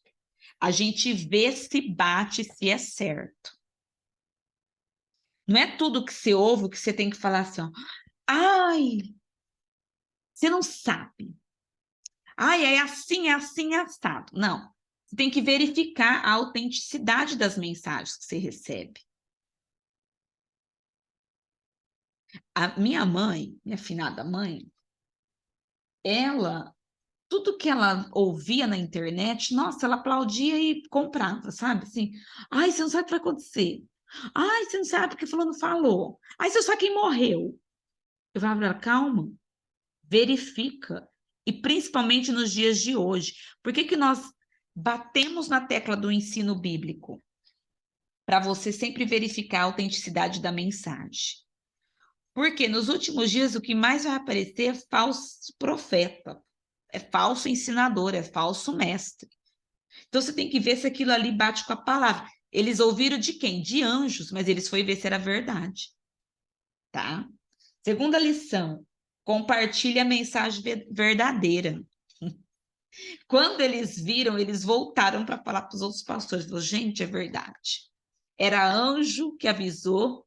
A gente vê se bate, se é certo. Não é tudo que você ouve que você tem que falar assim, ó, ai, você não sabe. Ai, é assim, é assado. Não. Você tem que verificar a autenticidade das mensagens que você recebe. A minha mãe, minha finada mãe, ela, tudo que ela ouvia na internet, nossa, ela aplaudia e comprava, sabe? Assim, ai, você não sabe o que vai acontecer. Ai, você não sabe porque fulano falou. Ai, você não sabe quem morreu. Eu falava para ela, calma, verifica. E principalmente nos dias de hoje. Por que que nós batemos na tecla do ensino bíblico? Para você sempre verificar a autenticidade da mensagem. Porque nos últimos dias o que mais vai aparecer é falso profeta, é falso ensinador, é falso mestre. Então você tem que ver se aquilo ali bate com a palavra. Eles ouviram de quem? De anjos, mas eles foram ver se era verdade. Tá? Segunda lição, compartilhe a mensagem verdadeira. Quando eles viram, eles voltaram para falar para os outros pastores. Falaram, gente, é verdade. Era anjo que avisou,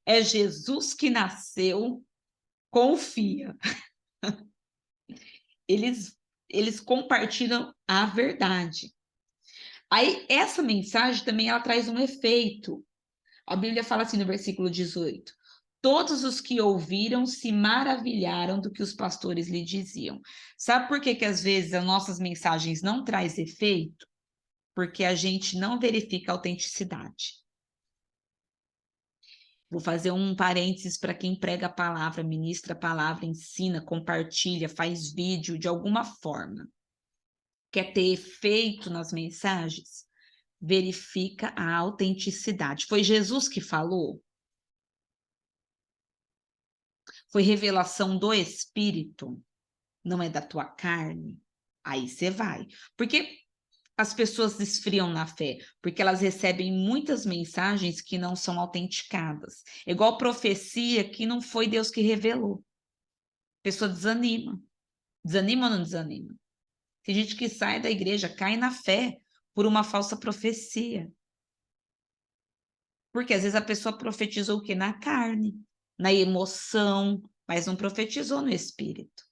é Jesus que nasceu, confia. Eles compartilham a verdade. Aí, essa mensagem também ela traz um efeito. A Bíblia fala assim no versículo 18: todos os que ouviram se maravilharam do que os pastores lhe diziam. Sabe por que às vezes as nossas mensagens não trazem efeito? Porque a gente não verifica a autenticidade. Vou fazer um parênteses para quem prega a palavra, ministra a palavra, ensina, compartilha, faz vídeo de alguma forma. Quer ter efeito nas mensagens? Verifica a autenticidade. Foi Jesus que falou? Foi revelação do Espírito? Não é da tua carne? Aí você vai. Porque as pessoas esfriam na fé, porque elas recebem muitas mensagens que não são autenticadas. É igual profecia que não foi Deus que revelou. A pessoa desanima. Desanima ou não desanima? Tem gente que sai da igreja, cai na fé por uma falsa profecia. Porque às vezes a pessoa profetizou o quê? Na carne, na emoção, mas não profetizou no espírito.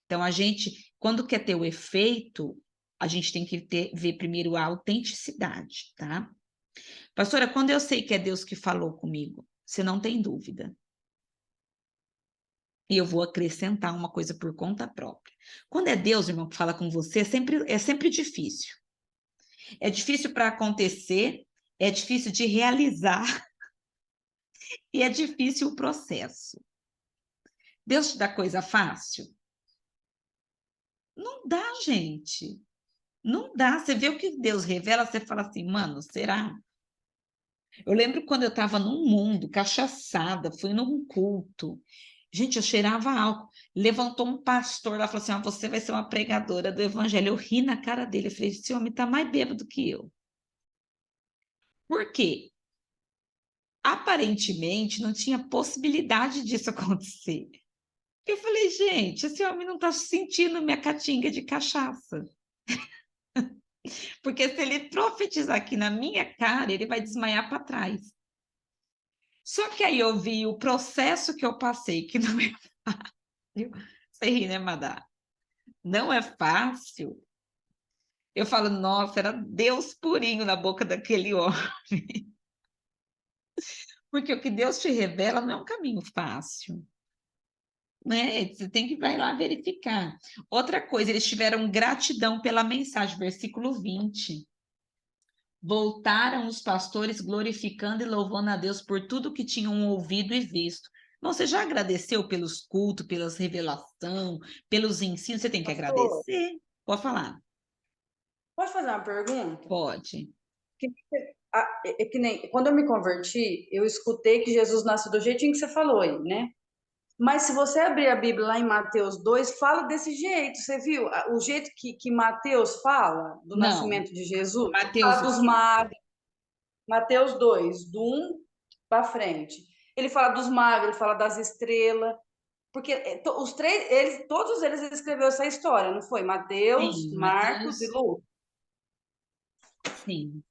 Então, a gente, quando quer ter o efeito, a gente tem que ver primeiro a autenticidade, tá? Pastora, quando eu sei que é Deus que falou comigo, você não tem dúvida. E eu vou acrescentar uma coisa por conta própria. Quando é Deus, irmão, que fala com você, é sempre difícil. É difícil para acontecer, é difícil de realizar e é difícil o processo. Deus te dá coisa fácil? Não dá, gente. Não dá. Você vê o que Deus revela, você fala assim, mano, será? Eu lembro quando eu estava num mundo, cachaçada, fui num culto. Gente, eu cheirava álcool. Levantou um pastor lá e falou assim: você vai ser uma pregadora do evangelho. Eu ri na cara dele. Eu falei: esse homem está mais bêbado que eu. Por quê? Aparentemente não tinha possibilidade disso acontecer. Eu falei: gente, esse homem não está sentindo minha catinga de cachaça. Porque se ele profetizar aqui na minha cara, ele vai desmaiar para trás. Só que aí eu vi o processo que eu passei, que não é fácil. Você ri, né, Madá? Não é fácil. Eu falo, nossa, era Deus purinho na boca daquele homem. Porque o que Deus te revela não é um caminho fácil. Né? Você tem que vai lá verificar. Outra coisa, eles tiveram gratidão pela mensagem, versículo 20. Voltaram os pastores glorificando e louvando a Deus por tudo que tinham ouvido e visto. Não, você já agradeceu pelos cultos, pelas revelações, pelos ensinos? Você tem que Pastor, agradecer. Pode falar. pode fazer uma pergunta? Pode. Que, é que nem quando eu me converti, eu escutei que Jesus nasceu do jeitinho que você falou aí, né? Mas se você abrir a Bíblia lá em Mateus 2, fala desse jeito, você viu? O jeito que Mateus fala do Não. nascimento de Jesus? Mateus Fala o dos quê? magos, Mateus 2, do 1 para frente. Ele fala dos magos, ele fala das estrelas, porque os três, todos eles escreveu essa história, não foi? Mateus, Sim, Marcos e Mateus. Lucas. Sim.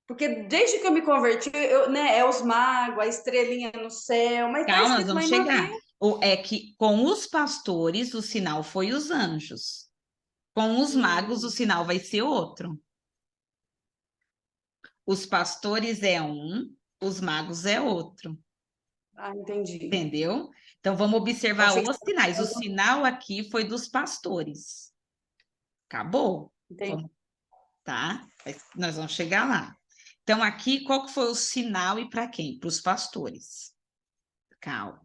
Porque desde que eu me converti, né, é os magos, a estrelinha no céu, mas tá Calma, nós escrito lá vamos em chegar. Mateus. É que com os pastores o sinal foi os anjos. Com os magos o sinal vai ser outro. Os pastores é um, os magos é outro. Entendi. Entendeu? Então vamos Eu observar achei que os sinais. O sinal aqui foi dos pastores. Acabou? entendi. Vamos, tá? Nós vamos chegar lá. Então, aqui, qual que foi o sinal e para quem? Para os pastores. Calma.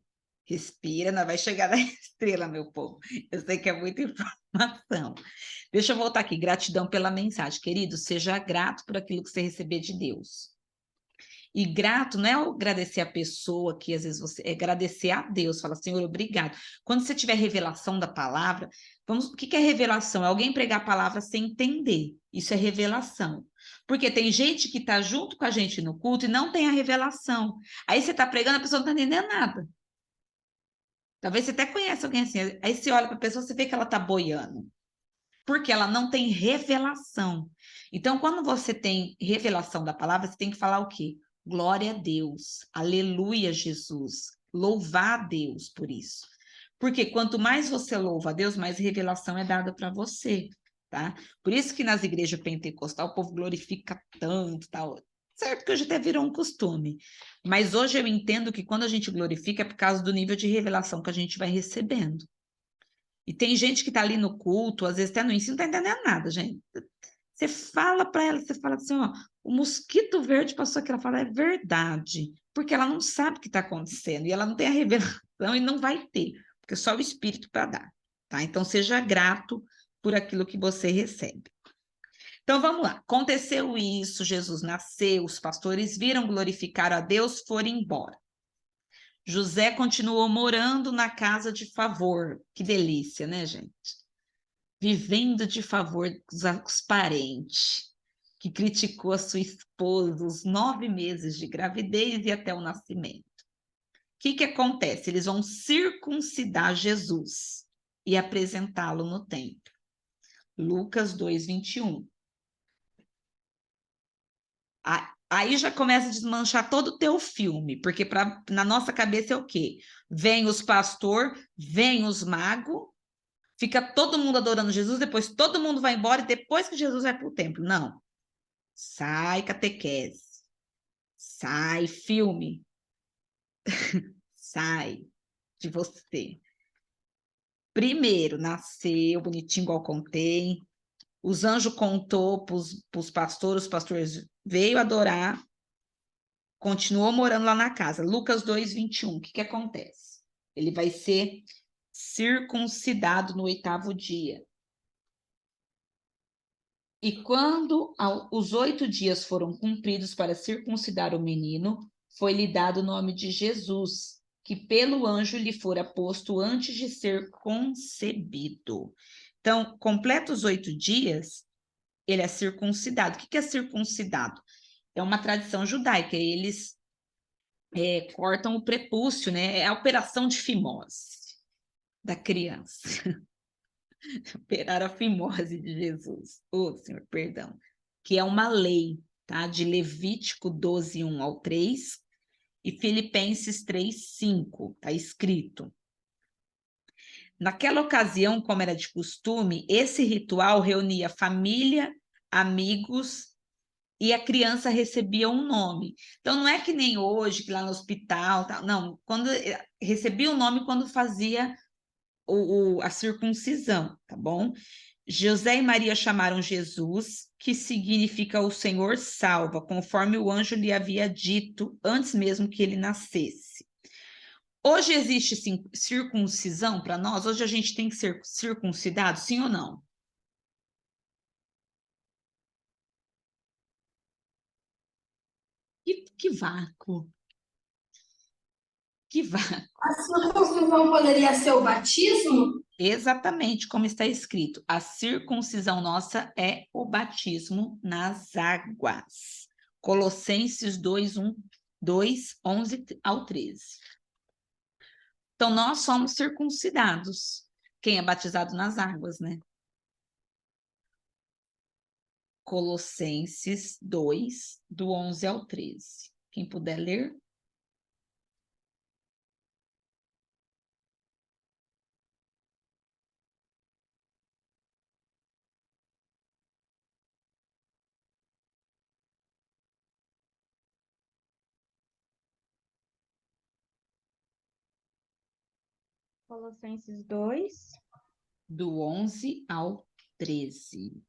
Respira, não vai chegar na estrela, meu povo. Eu sei que é muita informação. Deixa eu voltar aqui. Gratidão pela mensagem. Querido, seja grato por aquilo que você receber de Deus. E grato não é agradecer a pessoa que às vezes você é agradecer a Deus, fala, Senhor, obrigado. Quando você tiver revelação da palavra, o que é revelação? É alguém pregar a palavra sem entender. Isso é revelação. Porque tem gente que está junto com a gente no culto e não tem a revelação. Aí você está pregando, a pessoa não está entendendo nada. Talvez você até conheça alguém assim. Aí você olha para a pessoa, você vê que ela está boiando. Porque ela não tem revelação. Então, quando você tem revelação da palavra, você tem que falar o quê? Glória a Deus, aleluia, Jesus, louvar a Deus por isso. Porque quanto mais você louva a Deus, mais revelação é dada para você, tá? Por isso que nas igrejas pentecostais o povo glorifica tanto, tal. Certo que hoje até virou um costume. Mas hoje eu entendo que quando a gente glorifica é por causa do nível de revelação que a gente vai recebendo. E tem gente que está ali no culto, às vezes até no ensino, não está entendendo nada, gente. Você fala para ela, você fala assim, ó, o mosquito verde passou aqui, ela fala, é verdade, porque ela não sabe o que está acontecendo, e ela não tem a revelação e não vai ter, porque só o Espírito para dar, tá? Então, seja grato por aquilo que você recebe. Então, vamos lá. Aconteceu isso, Jesus nasceu, os pastores viram, glorificaram a Deus, foram embora. José continuou morando na casa de favor. Que delícia, né, gente? Vivendo de favor com os parentes, que criticou a sua esposa os 9 meses de gravidez e até o nascimento. O que acontece? Eles vão circuncidar Jesus e apresentá-lo no templo. Lucas 2:21. Aí já começa a desmanchar todo o teu filme, porque na nossa cabeça é o quê? Vem os pastores, vem os magos, fica todo mundo adorando Jesus, depois todo mundo vai embora e depois que Jesus vai para o templo. Não. Sai catequese, sai filme, sai de você. Primeiro, nasceu bonitinho, igual contei. Os anjos contou para os pastores veio adorar, continuou morando lá na casa. Lucas 2:21, o que acontece? Ele vai ser circuncidado no 8º dia. E quando os 8 dias foram cumpridos para circuncidar o menino, foi-lhe dado o nome de Jesus, que pelo anjo lhe fora posto antes de ser concebido. Então, completa os 8 dias, ele é circuncidado. O que é circuncidado? É uma tradição judaica, eles cortam o prepúcio, né? É a operação de fimose da criança. Operar a fimose de Jesus. Senhor, perdão. Que é uma lei, tá? De Levítico 12:1-3 e Filipenses 3:5, tá escrito. Naquela ocasião, como era de costume, esse ritual reunia família, amigos e a criança recebia um nome. Então, não é que nem hoje, que lá no hospital, tá? Não, quando recebia o nome quando fazia a circuncisão, tá bom? José e Maria chamaram Jesus, que significa o Senhor salva, conforme o anjo lhe havia dito antes mesmo que ele nascesse. Hoje existe circuncisão para nós? Hoje a gente tem que ser circuncidado, sim ou não? Que vácuo. Que vácuo. A circuncisão poderia ser o batismo? Exatamente como está escrito. A circuncisão nossa é o batismo nas águas. Colossenses 2:11-13. Então, nós somos circuncidados. Quem é batizado nas águas, né? Colossenses 2, do 11 ao 13. Quem puder ler. Colossenses 2, Do 11 ao 13.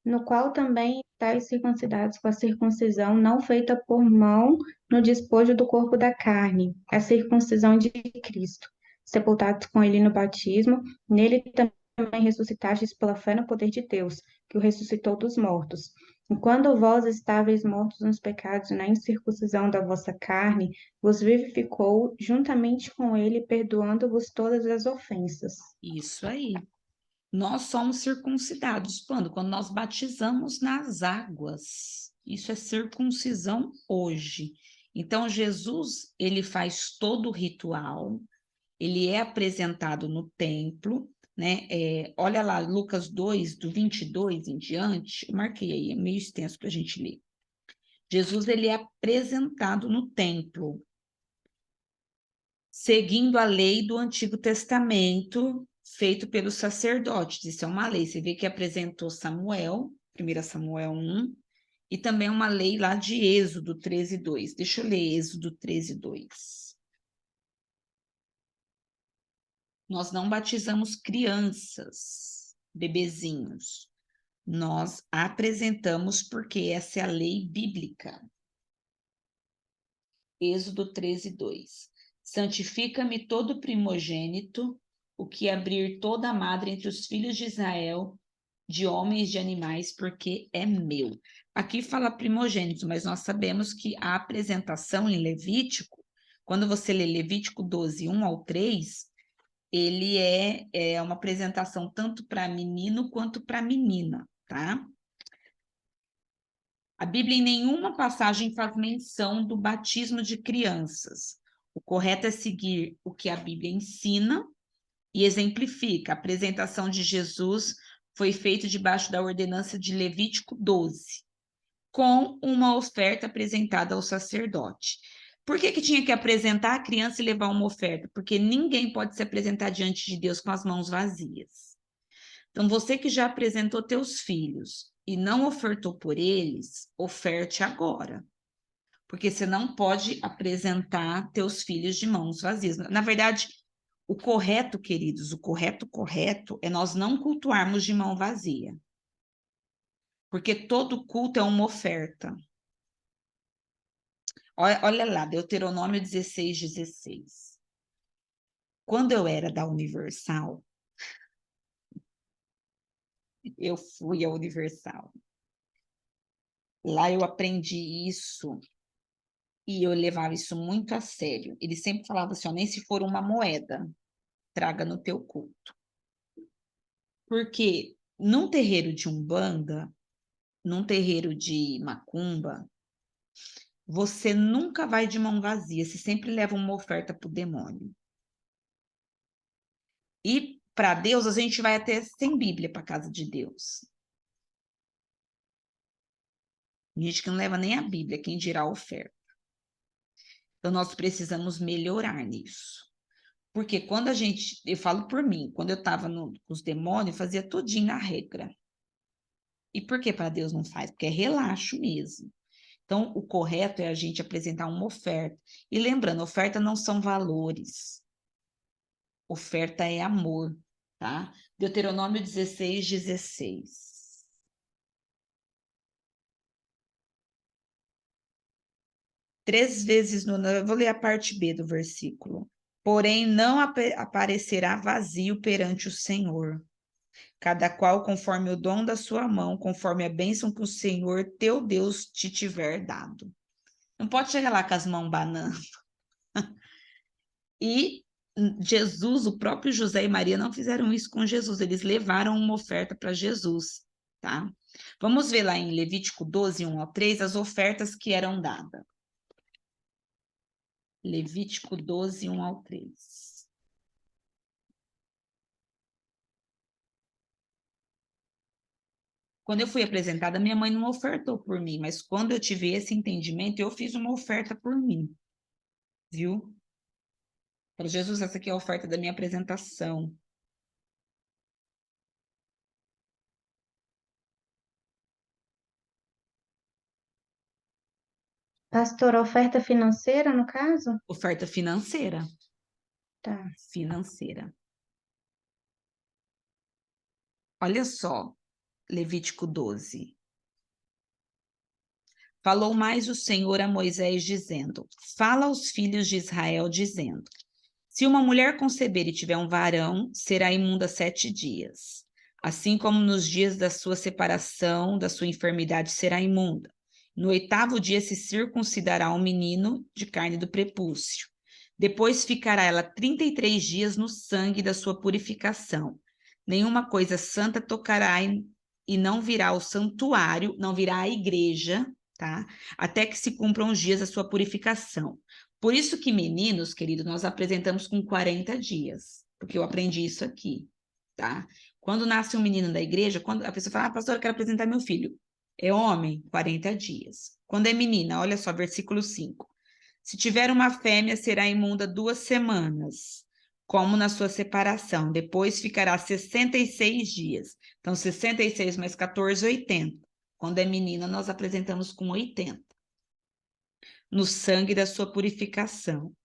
no qual também estáis circuncidados com a circuncisão não feita por mão no despojo do corpo da carne, a circuncisão de Cristo, sepultados com ele no batismo, nele também ressuscitastes pela fé no poder de Deus, que o ressuscitou dos mortos. Enquanto vós estáveis mortos nos pecados e na incircuncisão da vossa carne, vos vivificou juntamente com ele, perdoando-vos todas as ofensas. Isso aí. Nós somos circuncidados quando? Quando nós batizamos nas águas. Isso é circuncisão hoje. Então, Jesus, ele faz todo o ritual, ele é apresentado no templo, né? Olha lá, Lucas 2, do 22 em diante, eu marquei aí, é meio extenso para a gente ler. Jesus, ele é apresentado no templo, seguindo a lei do Antigo Testamento, feito pelos sacerdotes. Isso é uma lei. Você vê que apresentou Samuel, 1 Samuel 1, e também uma lei lá de Êxodo 13:2. Deixa eu ler Êxodo 13:2. Nós não batizamos crianças, bebezinhos. Nós apresentamos porque essa é a lei bíblica. Êxodo 13:2. Santifica-me todo primogênito, o que abrir toda a madre entre os filhos de Israel, de homens e de animais, porque é meu. Aqui fala primogênito, mas nós sabemos que a apresentação em Levítico, quando você lê Levítico 12, 1 ao 3, ele é uma apresentação tanto para menino quanto para menina, tá? A Bíblia em nenhuma passagem faz menção do batismo de crianças. O correto é seguir o que a Bíblia ensina e exemplifica. A apresentação de Jesus foi feita debaixo da ordenança de Levítico 12, com uma oferta apresentada ao sacerdote. Por que tinha que apresentar a criança e levar uma oferta? Porque ninguém pode se apresentar diante de Deus com as mãos vazias. Então, você que já apresentou teus filhos e não ofertou por eles, oferte agora. Porque você não pode apresentar teus filhos de mãos vazias. Na verdade, o correto, queridos, o correto é nós não cultuarmos de mão vazia. Porque todo culto é uma oferta. Olha lá, Deuteronômio 16:16. Quando eu era da Universal, eu fui à Universal. Lá eu aprendi isso e eu levava isso muito a sério. Ele sempre falava assim, ó, nem se for uma moeda, traga no teu culto. Porque num terreiro de Umbanda, num terreiro de Macumba, você nunca vai de mão vazia, você sempre leva uma oferta para o demônio. E para Deus, a gente vai até sem Bíblia para a casa de Deus. Tem gente que não leva nem a Bíblia, quem dirá a oferta. Então, nós precisamos melhorar nisso. Porque quando eu falo por mim, quando eu estava com os demônios, eu fazia tudinho na regra. E por que para Deus não faz? Porque é relaxo mesmo. Então, o correto é a gente apresentar uma oferta. E lembrando, oferta não são valores. Oferta é amor, tá? Deuteronômio 16:16. Três vezes eu vou ler a parte B do versículo. Porém, não aparecerá vazio perante o Senhor. Cada qual conforme o dom da sua mão, conforme a bênção que o Senhor teu Deus te tiver dado. Não pode chegar lá com as mãos banando. E Jesus, o próprio José e Maria não fizeram isso com Jesus, eles levaram uma oferta para Jesus, tá? Vamos ver lá em Levítico 12, 1 ao 3, as ofertas que eram dadas. Levítico 12, 1 ao 3. Quando eu fui apresentada, minha mãe não ofertou por mim, mas quando eu tive esse entendimento, eu fiz uma oferta por mim, viu? Falei, Jesus, essa aqui é a oferta da minha apresentação. Pastor, oferta financeira, no caso? Oferta financeira. Tá. Financeira. Olha só, Levítico 12. Falou mais o Senhor a Moisés, dizendo: Fala aos filhos de Israel, dizendo: Se uma mulher conceber e tiver um varão, será imunda 7 dias. Assim como nos dias da sua separação, da sua enfermidade, será imunda. No 8º dia se circuncidará um menino de carne do prepúcio. Depois ficará ela 33 dias no sangue da sua purificação. Nenhuma coisa santa tocará e não virá ao santuário, não virá à igreja, tá? Até que se cumpram os dias da sua purificação. Por isso que meninos, querido, nós apresentamos com 40 dias, porque eu aprendi isso aqui, tá? Quando nasce um menino da igreja, quando a pessoa fala, pastor, eu quero apresentar meu filho. É homem, 40 dias. Quando é menina, olha só, versículo 5. Se tiver uma fêmea, será imunda 2 semanas. como na sua separação. Depois ficará 66 dias. Então, 66 mais 14, 80. Quando é menina, nós apresentamos com 80. No sangue da sua purificação.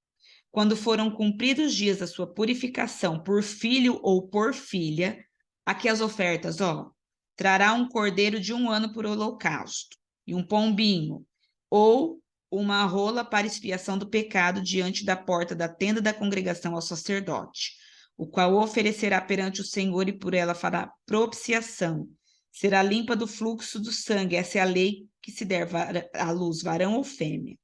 Quando foram cumpridos os dias da sua purificação por filho ou por filha, aqui as ofertas, ó, trará um cordeiro de 1 ano por holocausto, e um pombinho, ou uma rola para expiação do pecado diante da porta da tenda da congregação ao sacerdote, o qual oferecerá perante o Senhor e por ela fará propiciação. Será limpa do fluxo do sangue, essa é a lei que se der à luz, varão ou fêmea.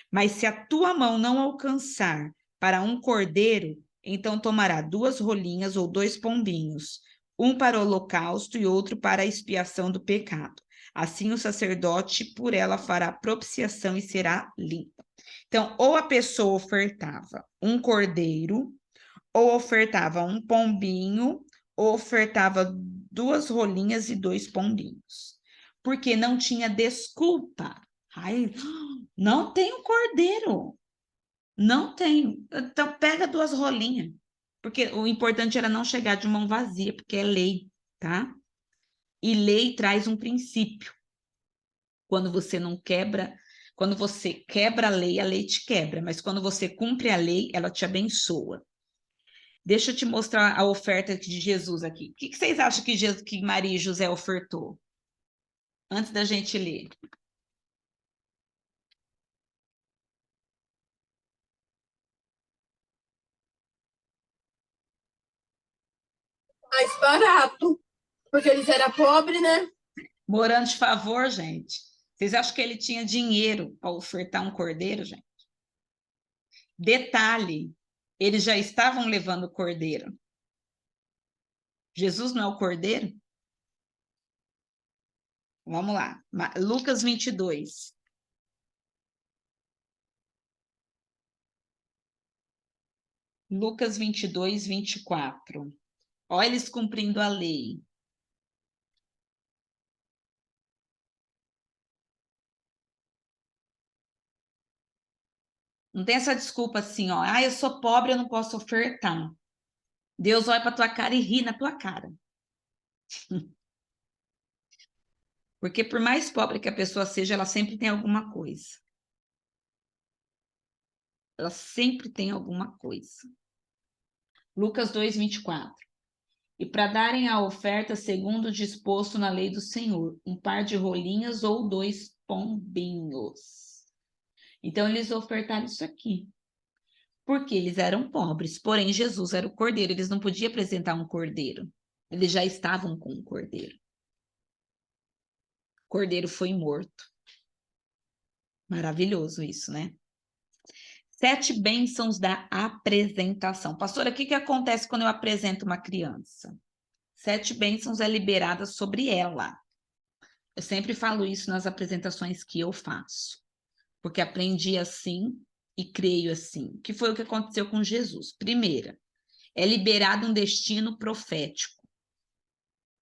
Mas se a tua mão não alcançar para um cordeiro, então tomará 2 rolinhas ou 2 pombinhos, um para o holocausto e outro para a expiação do pecado. Assim o sacerdote por ela fará propiciação e será limpa. Então, ou a pessoa ofertava um cordeiro, ou ofertava um pombinho, ou ofertava 2 rolinhas e 2 pombinhos. Porque não tinha desculpa. Ai, não tenho cordeiro. Não tenho. Então, pega 2 rolinhas. Porque o importante era não chegar de mão vazia, porque é lei, tá? E lei traz um princípio. Quando você quebra a lei te quebra. Mas quando você cumpre a lei, ela te abençoa. Deixa eu te mostrar a oferta de Jesus aqui. O que vocês acham que Maria e José ofertou? Antes da gente ler. Mais barato, porque eles eram pobres, né? Morando de favor, gente. Vocês acham que ele tinha dinheiro para ofertar um cordeiro, gente? Detalhe, eles já estavam levando o cordeiro. Jesus não é o cordeiro? Vamos lá. Lucas 22. Lucas 22, 24. Olha eles cumprindo a lei. Não tem essa desculpa assim, ó. Ah, eu sou pobre, eu não posso ofertar. Deus olha para tua cara e ri na tua cara. Porque por mais pobre que a pessoa seja, ela sempre tem alguma coisa. Ela sempre tem alguma coisa. Lucas 2, 24. E para darem a oferta segundo o disposto na lei do Senhor, um par de rolinhas ou 2 pombinhos. Então, eles ofertaram isso aqui. Porque eles eram pobres, porém Jesus era o cordeiro, eles não podiam apresentar um cordeiro. Eles já estavam com um cordeiro. O cordeiro foi morto. Maravilhoso isso, né? 7 bênçãos da apresentação. Pastora, o que acontece quando eu apresento uma criança? 7 bênçãos é liberada sobre ela. Eu sempre falo isso nas apresentações que eu faço. Porque aprendi assim e creio assim. Que foi o que aconteceu com Jesus. Primeira, é liberado um destino profético.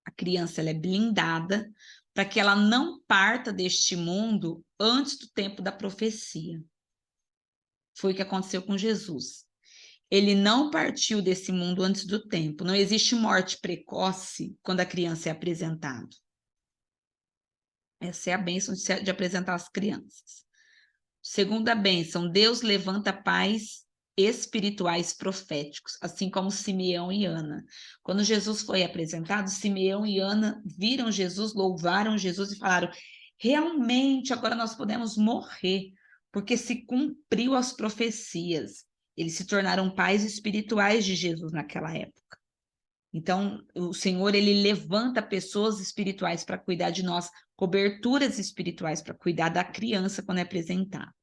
A criança ela é blindada para que ela não parta deste mundo antes do tempo da profecia. Foi o que aconteceu com Jesus. Ele não partiu desse mundo antes do tempo. Não existe morte precoce quando a criança é apresentada. Essa é a bênção de apresentar as crianças. Segunda bênção, Deus levanta pais espirituais proféticos, assim como Simeão e Ana. Quando Jesus foi apresentado, Simeão e Ana viram Jesus, louvaram Jesus e falaram: realmente agora nós podemos morrer, porque se cumpriu as profecias. Eles se tornaram pais espirituais de Jesus naquela época. Então, o Senhor, ele levanta pessoas espirituais para cuidar de nós, coberturas espirituais para cuidar da criança quando é apresentada.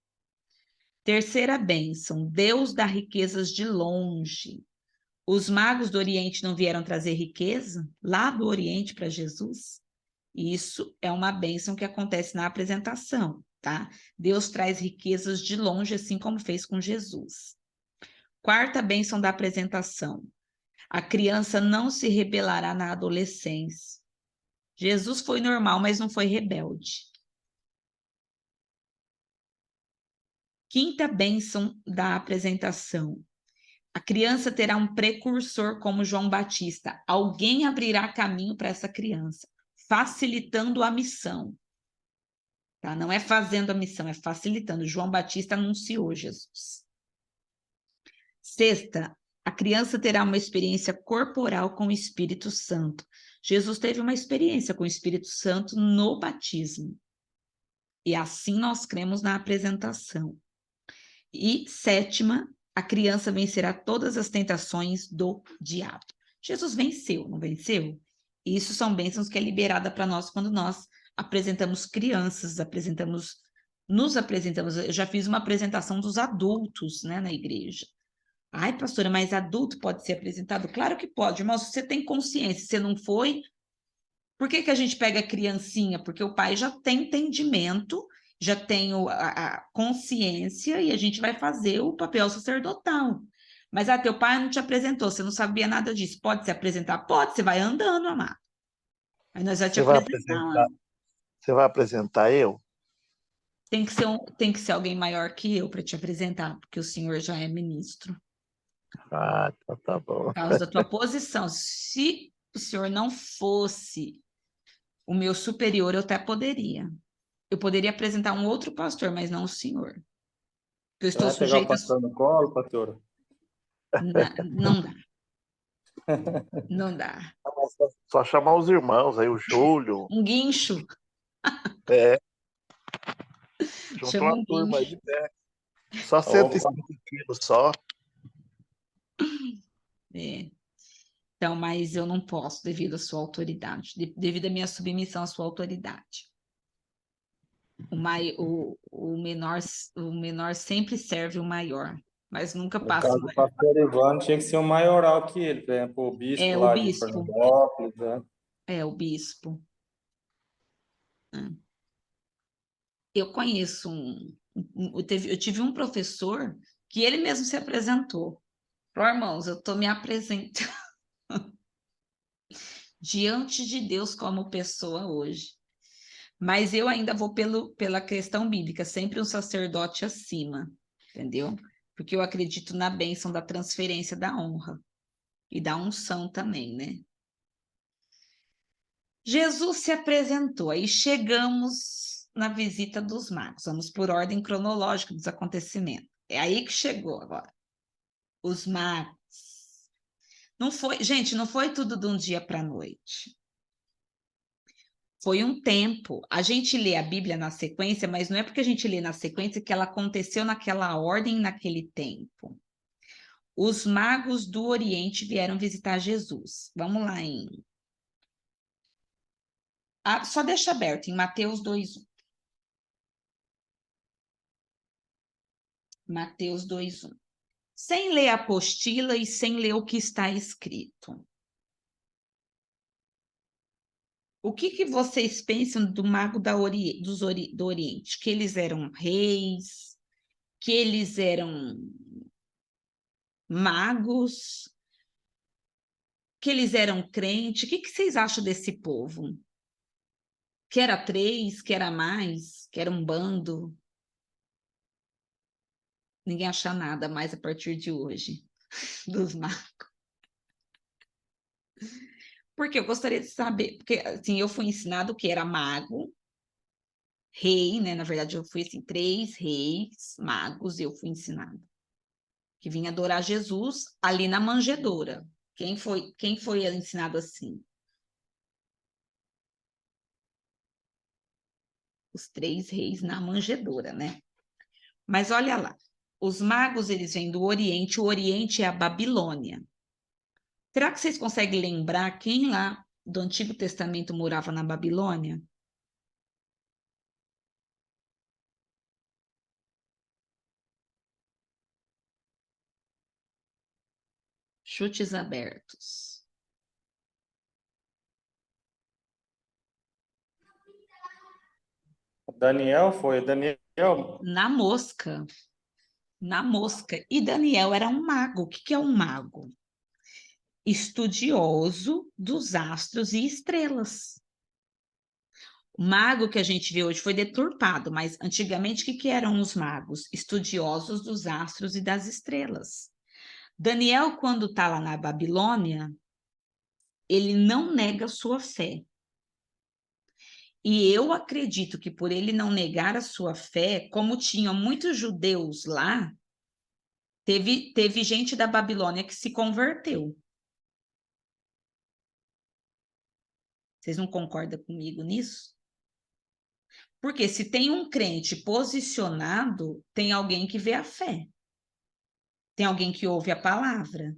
Terceira bênção, Deus dá riquezas de longe. Os magos do Oriente não vieram trazer riqueza lá do Oriente para Jesus? Isso é uma bênção que acontece na apresentação, tá? Deus traz riquezas de longe, assim como fez com Jesus. Quarta bênção da apresentação, a criança não se rebelará na adolescência. Jesus foi normal, mas não foi rebelde. Quinta bênção da apresentação, A criança terá um precursor como João Batista. Alguém abrirá caminho para essa criança, facilitando a missão. Tá? Não é fazendo a missão, é facilitando. João Batista anunciou Jesus. Sexta, a criança terá uma experiência corporal com o Espírito Santo. Jesus teve uma experiência com o Espírito Santo no batismo. E assim nós cremos na apresentação. E sétima, a criança vencerá todas as tentações do diabo. Jesus venceu, não venceu? E isso são bênçãos que é liberada para nós quando nós apresentamos crianças, nos apresentamos. Eu já fiz uma apresentação dos adultos, né, na igreja. Ai, pastora, mas adulto pode ser apresentado? Claro que pode, irmão, se você tem consciência, se você não foi, por que que a gente pega a criancinha? Porque o pai já tem entendimento, já tem a consciência e a gente vai fazer o papel sacerdotal. Mas, teu pai não te apresentou, você não sabia nada disso. Pode se apresentar? Pode, você vai andando, amado. Aí nós vamos te apresentar. Você vai apresentar eu? Tem que ser alguém maior que eu para te apresentar, porque o senhor já é ministro. Ah, então tá bom. Por causa da tua posição. Se o senhor não fosse o meu superior, eu até poderia. Eu poderia apresentar um outro pastor, mas não o senhor. Eu estou Vai pegar o sujeita... pastor no colo, pastora? Não dá. Não dá. Só chamar os irmãos aí, o Júlio. Um guincho. Juntou Chama uma um turma guincho. aí, né? Só 105 quilos só. É. Então, mas eu não posso devido à sua autoridade, devido à minha submissão à sua autoridade. O menor sempre serve o maior, mas nunca No passa caso o do maior. pastor Ivan, tinha que ser um maioral que ele, por exemplo, o bispo É o lá de bispo. Fernandópolis, né? É o bispo. Eu conheço eu tive um professor que ele mesmo se apresentou. Falou, irmãos, eu estou me apresentando diante de Deus como pessoa hoje. Mas eu ainda vou pela questão bíblica, sempre um sacerdote acima, entendeu? Porque eu acredito na bênção da transferência da honra e da unção também, né? Jesus se apresentou, aí chegamos na visita dos magos, vamos por ordem cronológica dos acontecimentos. É aí que chegou agora. Os magos. Não foi, gente, não foi tudo de um dia para a noite. Foi um tempo. A gente lê a Bíblia na sequência, mas não é porque a gente lê na sequência que ela aconteceu naquela ordem, naquele tempo. Os magos do Oriente vieram visitar Jesus. Vamos lá só deixa aberto em Mateus 2:1. Mateus 2:1. Sem ler a apostila e sem ler o que está escrito. O que vocês pensam do mago do Oriente? Que eles eram reis, que eles eram magos, que eles eram crentes. O que vocês acham desse povo? Que era 3, que era mais, que era um bando? Ninguém acha nada mais a partir de hoje dos magos. Porque eu gostaria de saber, porque assim, eu fui ensinado que era mago, rei, né? Na verdade, eu fui assim, 3 reis, magos, eu fui ensinado. Que vinha adorar Jesus ali na manjedoura. Quem foi ensinado assim? Os 3 reis na manjedoura, né? Mas olha lá, os magos, eles vêm do Oriente, o Oriente é a Babilônia. Será que vocês conseguem lembrar quem lá do Antigo Testamento morava na Babilônia? Chutes abertos. Daniel foi? Daniel? Na mosca. Na mosca. E Daniel era um mago. O que é um mago? Estudioso dos astros e estrelas. O mago que a gente vê hoje foi deturpado, mas antigamente o que eram os magos? Estudiosos dos astros e das estrelas. Daniel, quando está lá na Babilônia, ele não nega a sua fé. E eu acredito que por ele não negar a sua fé, como tinham muitos judeus lá, teve gente da Babilônia que se converteu. Vocês não concordam comigo nisso? Porque se tem um crente posicionado, tem alguém que vê a fé. Tem alguém que ouve a palavra.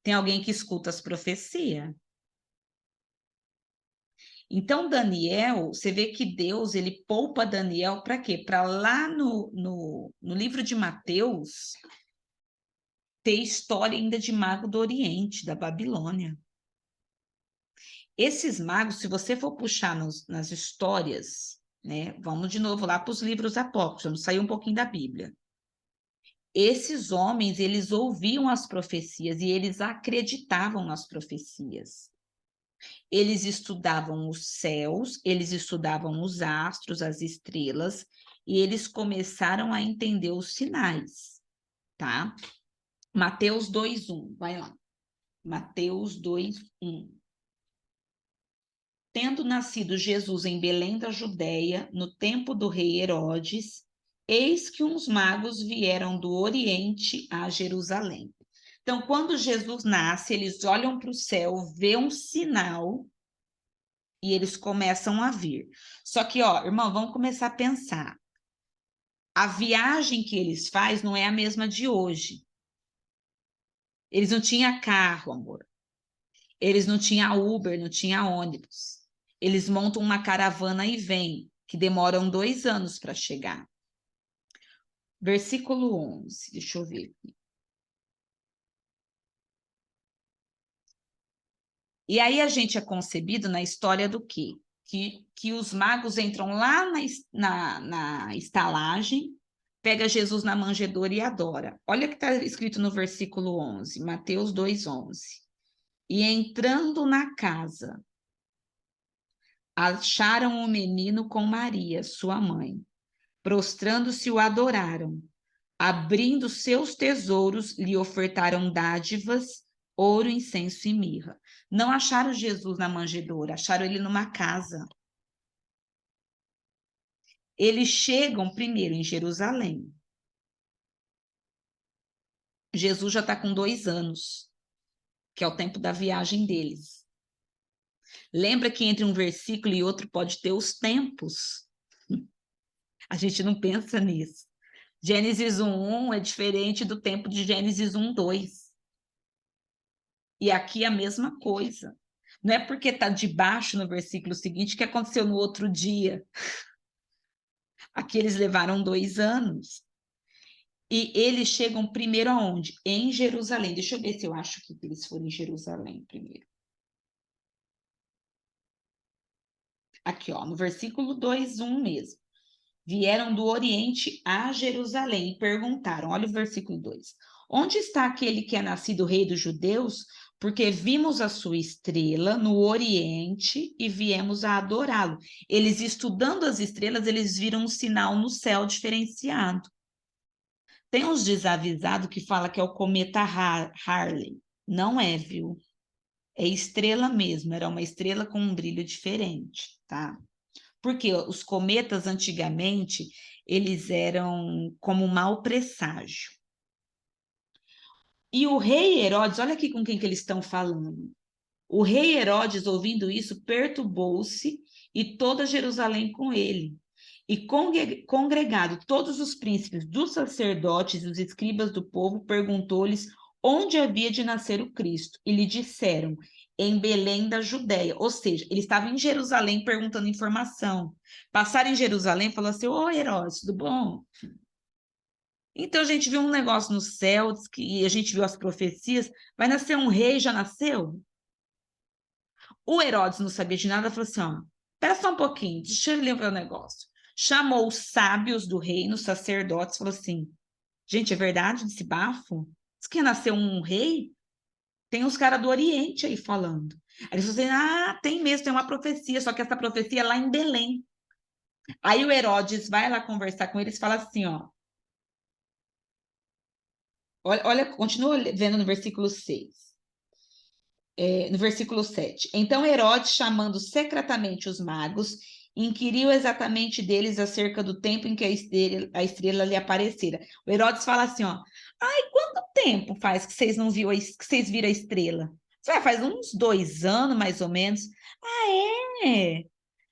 Tem alguém que escuta as profecias. Então, Daniel, você vê que Deus, ele poupa Daniel para quê? Para lá no livro de Mateus, ter história ainda de mago do Oriente, da Babilônia. Esses magos, se você for puxar nas histórias, né? Vamos de novo lá para os livros apócrifos, vamos sair um pouquinho da Bíblia. Esses homens, eles ouviam as profecias e eles acreditavam nas profecias. Eles estudavam os céus, eles estudavam os astros, as estrelas, e eles começaram a entender os sinais, tá? Mateus 2:1, vai lá. Mateus 2:1. Tendo nascido Jesus em Belém da Judéia, no tempo do rei Herodes, eis que uns magos vieram do Oriente a Jerusalém. Então, quando Jesus nasce, eles olham para o céu, vê um sinal e eles começam a vir. Só que, ó, irmão, vamos começar a pensar. A viagem que eles fazem não é a mesma de hoje. Eles não tinham carro, amor. Eles não tinham Uber, não tinham ônibus. Eles montam uma caravana e vêm, que demoram 2 anos para chegar. Versículo 11, deixa eu ver aqui. E aí a gente é concebido na história do quê? Que os magos entram lá na estalagem, pega Jesus na manjedoura e adora. Olha o que está escrito no versículo 11, Mateus 2:11. E entrando na casa, acharam o menino com Maria, sua mãe. Prostrando-se, o adoraram. Abrindo seus tesouros, lhe ofertaram dádivas, ouro, incenso e mirra. Não acharam Jesus na manjedoura, acharam ele numa casa. Eles chegam primeiro em Jerusalém. Jesus já está com 2 anos, que é o tempo da viagem deles. Lembra que entre um versículo e outro pode ter os tempos. A gente não pensa nisso. Gênesis 1:1 é diferente do tempo de Gênesis 1:2. E aqui a mesma coisa. Não é porque está debaixo no versículo seguinte que aconteceu no outro dia. Aqui eles levaram 2 anos. E eles chegam primeiro aonde? Em Jerusalém. Deixa eu ver se eu acho que eles foram em Jerusalém primeiro. Aqui, ó, no versículo 2:1 mesmo. Vieram do Oriente a Jerusalém e perguntaram, olha o versículo 2. Onde está aquele que é nascido rei dos judeus? Porque vimos a sua estrela no Oriente e viemos a adorá-lo. Eles estudando as estrelas, eles viram um sinal no céu diferenciado. Tem uns desavisados que falam que é o cometa Halley. Não é, viu? É estrela mesmo, era uma estrela com um brilho diferente, tá? Porque os cometas, antigamente, eles eram como um mau presságio. E o rei Herodes, olha aqui com quem que eles estão falando. O rei Herodes, ouvindo isso, perturbou-se e toda Jerusalém com ele. E congregado todos os príncipes dos sacerdotes e os escribas do povo, perguntou-lhes onde havia de nascer o Cristo. E lhe disseram, em Belém da Judéia. Ou seja, ele estava em Jerusalém perguntando informação. Passaram em Jerusalém e falaram assim, ô Herodes, tudo bom? Então a gente viu um negócio no céu, e a gente viu as profecias, vai nascer um rei, já nasceu? O Herodes não sabia de nada, falou assim, ó, espera só um pouquinho, deixa eu ler o negócio. Chamou os sábios do reino, os sacerdotes, falou assim, gente, é verdade desse bafo? Diz que ia nascer um rei? Tem uns caras do Oriente aí falando. Aí eles falam assim, tem mesmo, tem uma profecia, só que essa profecia é lá em Belém. Aí o Herodes vai lá conversar com eles e fala assim, ó, Olha, continua vendo no versículo 6. No versículo 7. Então Herodes, chamando secretamente os magos, inquiriu exatamente deles acerca do tempo em que a estrela lhe aparecera. O Herodes fala assim, ó, ai, quanto tempo faz que vocês não viram a estrela? Faz uns 2 anos, mais ou menos. Ah, é?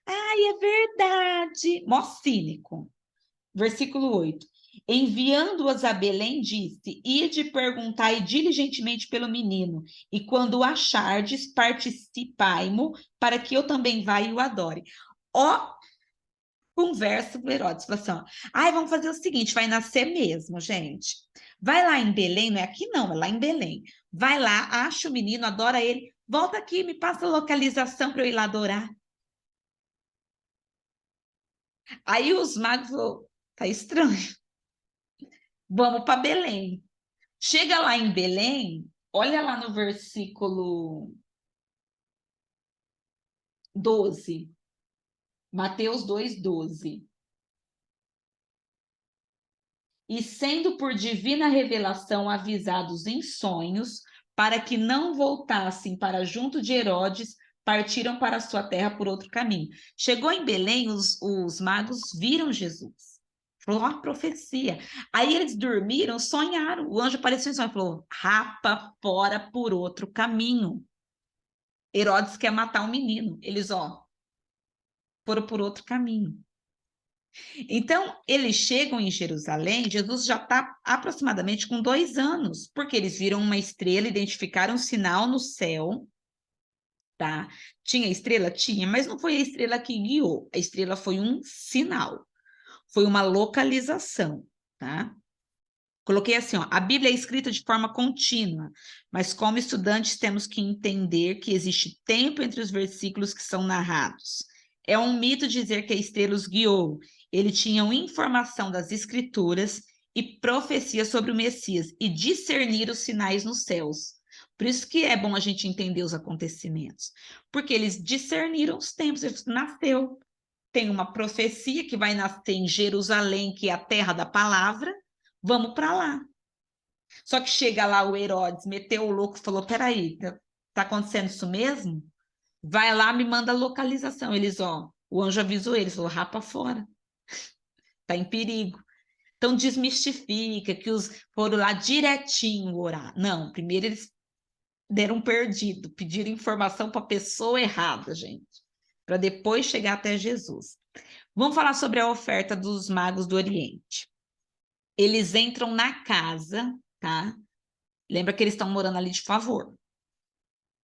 Ai, é verdade. Mó cínico. Versículo 8. Enviando-as a Belém, disse: Ide perguntai diligentemente pelo menino, e quando o achardes, participai-mo, para que eu também vá e o adore. Ó, conversa do Herodes, fala assim, ó, ai, vamos fazer o seguinte, vai nascer mesmo, gente. Vai lá em Belém, não é aqui não, é lá em Belém. Vai lá, acha o menino, adora ele, volta aqui, me passa a localização para eu ir lá adorar. Aí os magos falaram, tá estranho. Vamos para Belém. Chega lá em Belém, olha lá no versículo 12. Mateus 2:12. E sendo por divina revelação avisados em sonhos, para que não voltassem para junto de Herodes, partiram para a sua terra por outro caminho. Chegou em Belém, os magos viram Jesus. Falou uma profecia. Aí eles dormiram, sonharam. O anjo apareceu em sonho e falou: rapa fora por outro caminho. Herodes quer matar um menino. Eles, ó, foram por outro caminho. Então, eles chegam em Jerusalém, Jesus já está aproximadamente com 2 anos, porque eles viram uma estrela, identificaram um sinal no céu, tá? Tinha estrela? Tinha, mas não foi a estrela que guiou, a estrela foi um sinal, foi uma localização, tá? Coloquei assim, ó, a Bíblia é escrita de forma contínua, mas como estudantes temos que entender que existe tempo entre os versículos que são narrados. É um mito dizer que a estrela os guiou. Eles tinham informação das escrituras e profecia sobre o Messias e discernir os sinais nos céus. Por isso que é bom a gente entender os acontecimentos, porque eles discerniram os tempos, eles nasceu. Tem uma profecia que vai nascer em Jerusalém, que é a terra da palavra, vamos para lá. Só que chega lá o Herodes, meteu o louco e falou, peraí, tá acontecendo isso mesmo? Vai lá, me manda a localização. Eles, ó, o anjo avisou eles, falou, rapa fora, tá em perigo. Então desmistifica que os foram lá direitinho orar. Não, primeiro eles deram um perdido, pediram informação para a pessoa errada, gente, para depois chegar até Jesus. Vamos falar sobre a oferta dos magos do Oriente. Eles entram na casa, tá? Lembra que eles estão morando ali de favor.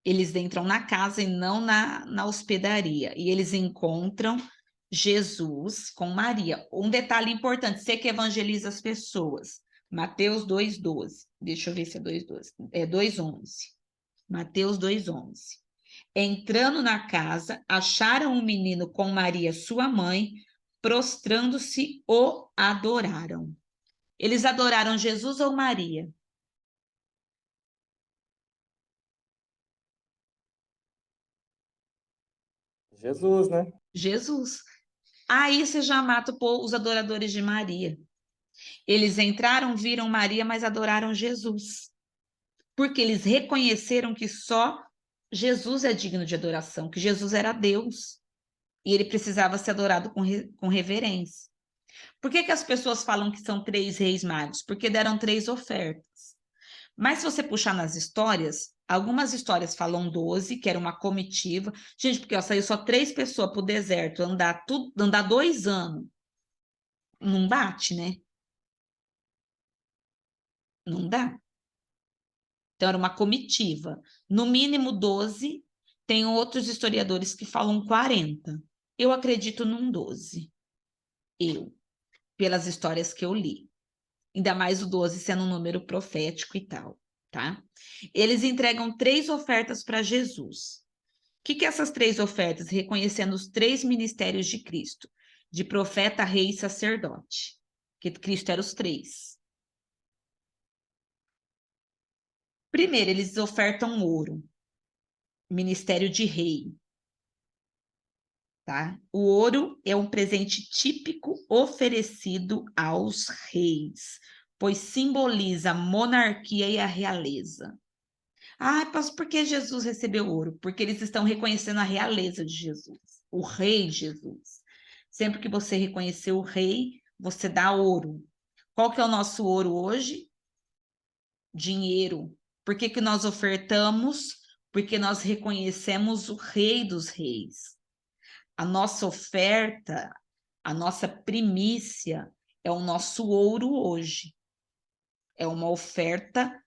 Eles entram na casa e não na hospedaria. E eles encontram Jesus com Maria. Um detalhe importante, você que evangeliza as pessoas. Mateus 2:12. Deixa eu ver se é 2:12. É 2:11. Mateus 2:11. Entrando na casa, acharam um menino com Maria, sua mãe, prostrando-se, o adoraram. Eles adoraram Jesus ou Maria? Jesus, né? Jesus. Aí você já mata os adoradores de Maria. Eles entraram, viram Maria, mas adoraram Jesus. Porque eles reconheceram que só Jesus é digno de adoração, que Jesus era Deus. E ele precisava ser adorado com reverência. Por que as pessoas falam que são 3 reis magos? Porque deram 3 ofertas. Mas se você puxar nas histórias, algumas histórias falam 12, que era uma comitiva. Gente, porque ó, saiu só 3 pessoas para o deserto, andar 2 anos. Não bate, né? Não dá. Então, era uma comitiva. No mínimo 12, tem outros historiadores que falam 40. Eu acredito num 12. Pelas histórias que eu li. Ainda mais o 12 sendo um número profético e tal, tá? Eles entregam 3 ofertas para Jesus. O que essas 3 ofertas? Reconhecendo os 3 ministérios de Cristo, de profeta, rei e sacerdote. Que Cristo era os 3. Primeiro, eles ofertam ouro, ministério de rei. Tá? O ouro é um presente típico oferecido aos reis. pois simboliza a monarquia e a realeza. Ah, pastor, por que Jesus recebeu ouro? Porque eles estão reconhecendo a realeza de Jesus, o rei Jesus. Sempre que você reconhecer o rei, você dá ouro. Qual que é o nosso ouro hoje? Dinheiro. Por que que nós ofertamos? Porque nós reconhecemos o rei dos reis. A nossa oferta, a nossa primícia é o nosso ouro hoje. É uma oferta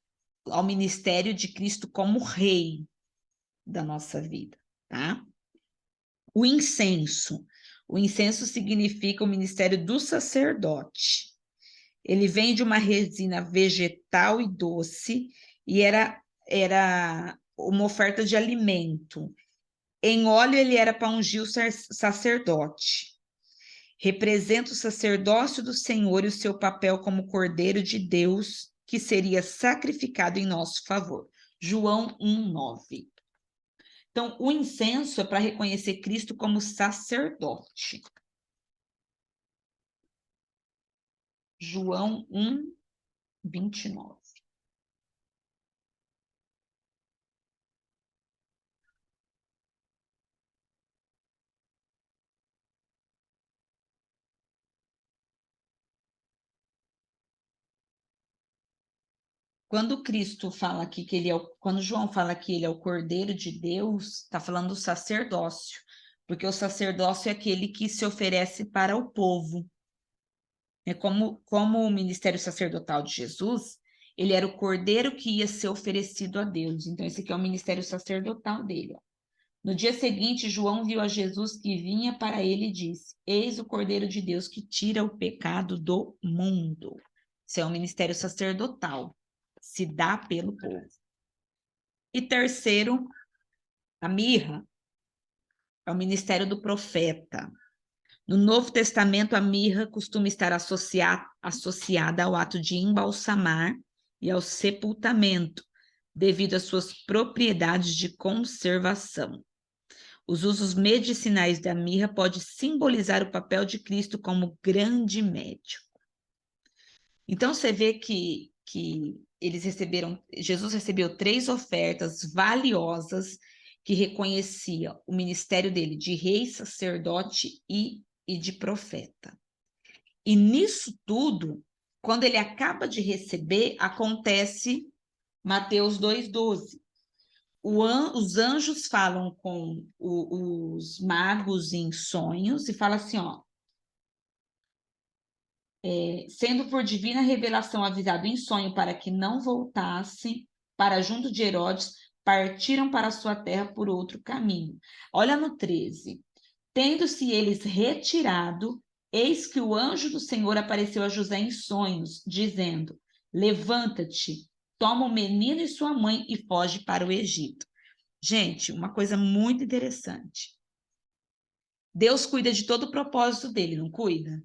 ao ministério de Cristo como rei da nossa vida, tá? O incenso. O incenso significa o ministério do sacerdote. Ele vem de uma resina vegetal e doce e era uma oferta de alimento. Em óleo ele era para ungir o sacerdote. Representa o sacerdócio do Senhor e o seu papel como Cordeiro de Deus, que seria sacrificado em nosso favor. João 1:9. Então, o incenso é para reconhecer Cristo como sacerdote. João 1:29. Quando Cristo fala aqui que ele é quando João fala que ele é o Cordeiro de Deus, está falando do sacerdócio, porque o sacerdócio é aquele que se oferece para o povo. É como o ministério sacerdotal de Jesus, ele era o cordeiro que ia ser oferecido a Deus. Então, esse aqui é o ministério sacerdotal dele. Ó. No dia seguinte, João viu a Jesus que vinha para ele e disse: Eis o Cordeiro de Deus que tira o pecado do mundo. Isso é um ministério sacerdotal. Se dá pelo povo. E terceiro, a mirra. É o ministério do profeta. No Novo Testamento, a mirra costuma estar associada ao ato de embalsamar e ao sepultamento, devido às suas propriedades de conservação. Os usos medicinais da mirra podem simbolizar o papel de Cristo como grande médico. Então, você vê que Jesus recebeu 3 ofertas valiosas que reconhecia o ministério dele de rei, sacerdote e de profeta. E nisso tudo, quando ele acaba de receber, acontece Mateus 2:12. Os anjos falam com os magos em sonhos e falam assim, ó, sendo por divina revelação avisado em sonho para que não voltassem para junto de Herodes, partiram para a sua terra por outro caminho. Olha no 13. Tendo-se eles retirado, eis que o anjo do Senhor apareceu a José em sonhos, dizendo: Levanta-te, toma o menino e sua mãe e foge para o Egito. Gente, uma coisa muito interessante. Deus cuida de todo o propósito dele, não cuida?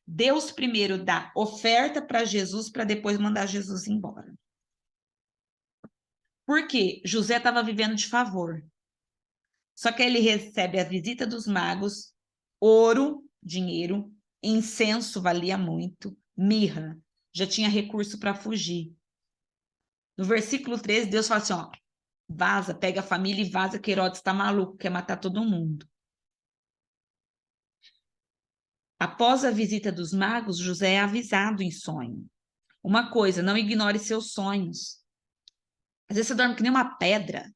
Deus primeiro dá oferta para Jesus, para depois mandar Jesus embora. Por quê? José estava vivendo de favor. Só que ele recebe a visita dos magos, ouro, dinheiro, incenso valia muito, mirra, já tinha recurso para fugir. No versículo 13, Deus fala assim, ó, vaza, pega a família e vaza, que Herodes está maluco, quer matar todo mundo. Após a visita dos magos, José é avisado em sonho. Uma coisa, não ignore seus sonhos. Às vezes você dorme que nem uma pedra.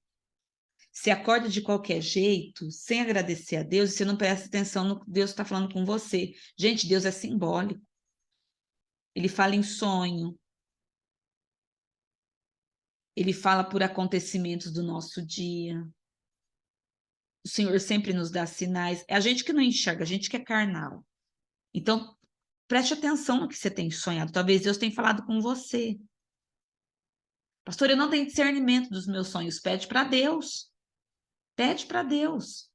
Você acorda de qualquer jeito, sem agradecer a Deus, e você não presta atenção no que Deus está falando com você. Gente, Deus é simbólico. Ele fala em sonho. Ele fala por acontecimentos do nosso dia. O Senhor sempre nos dá sinais. É a gente que não enxerga, a gente que é carnal. Então, preste atenção no que você tem sonhado. Talvez Deus tenha falado com você. Pastor, eu não tenho discernimento dos meus sonhos. Pede para Deus. Pede para Deus.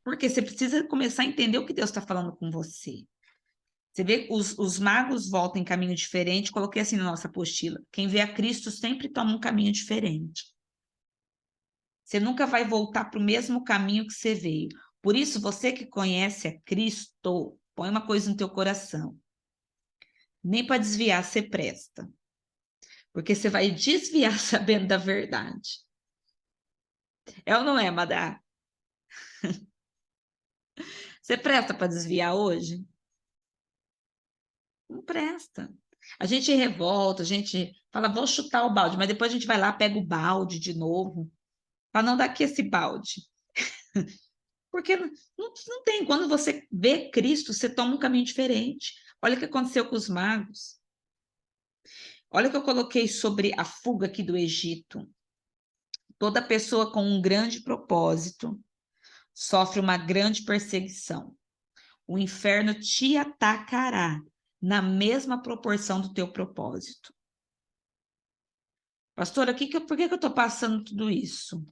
Porque você precisa começar a entender o que Deus está falando com você. Você vê, os magos voltam em caminho diferente. Coloquei assim na nossa apostila. Quem vê a Cristo sempre toma um caminho diferente. Você nunca vai voltar para o mesmo caminho que você veio. Por isso, você que conhece a Cristo, põe uma coisa no teu coração. Nem para desviar você presta. Porque você vai desviar sabendo da verdade. É ou não é, Madá? Você presta para desviar hoje? Não presta. A gente revolta, a gente fala, vou chutar o balde, mas depois a gente vai lá, pega o balde de novo, para não dar aqui esse balde. Porque não tem. Quando você vê Cristo, você toma um caminho diferente. Olha o que aconteceu com os magos. Olha o que eu coloquei sobre a fuga aqui do Egito. Toda pessoa com um grande propósito sofre uma grande perseguição. O inferno te atacará na mesma proporção do teu propósito. Pastora, por que eu estou passando tudo isso?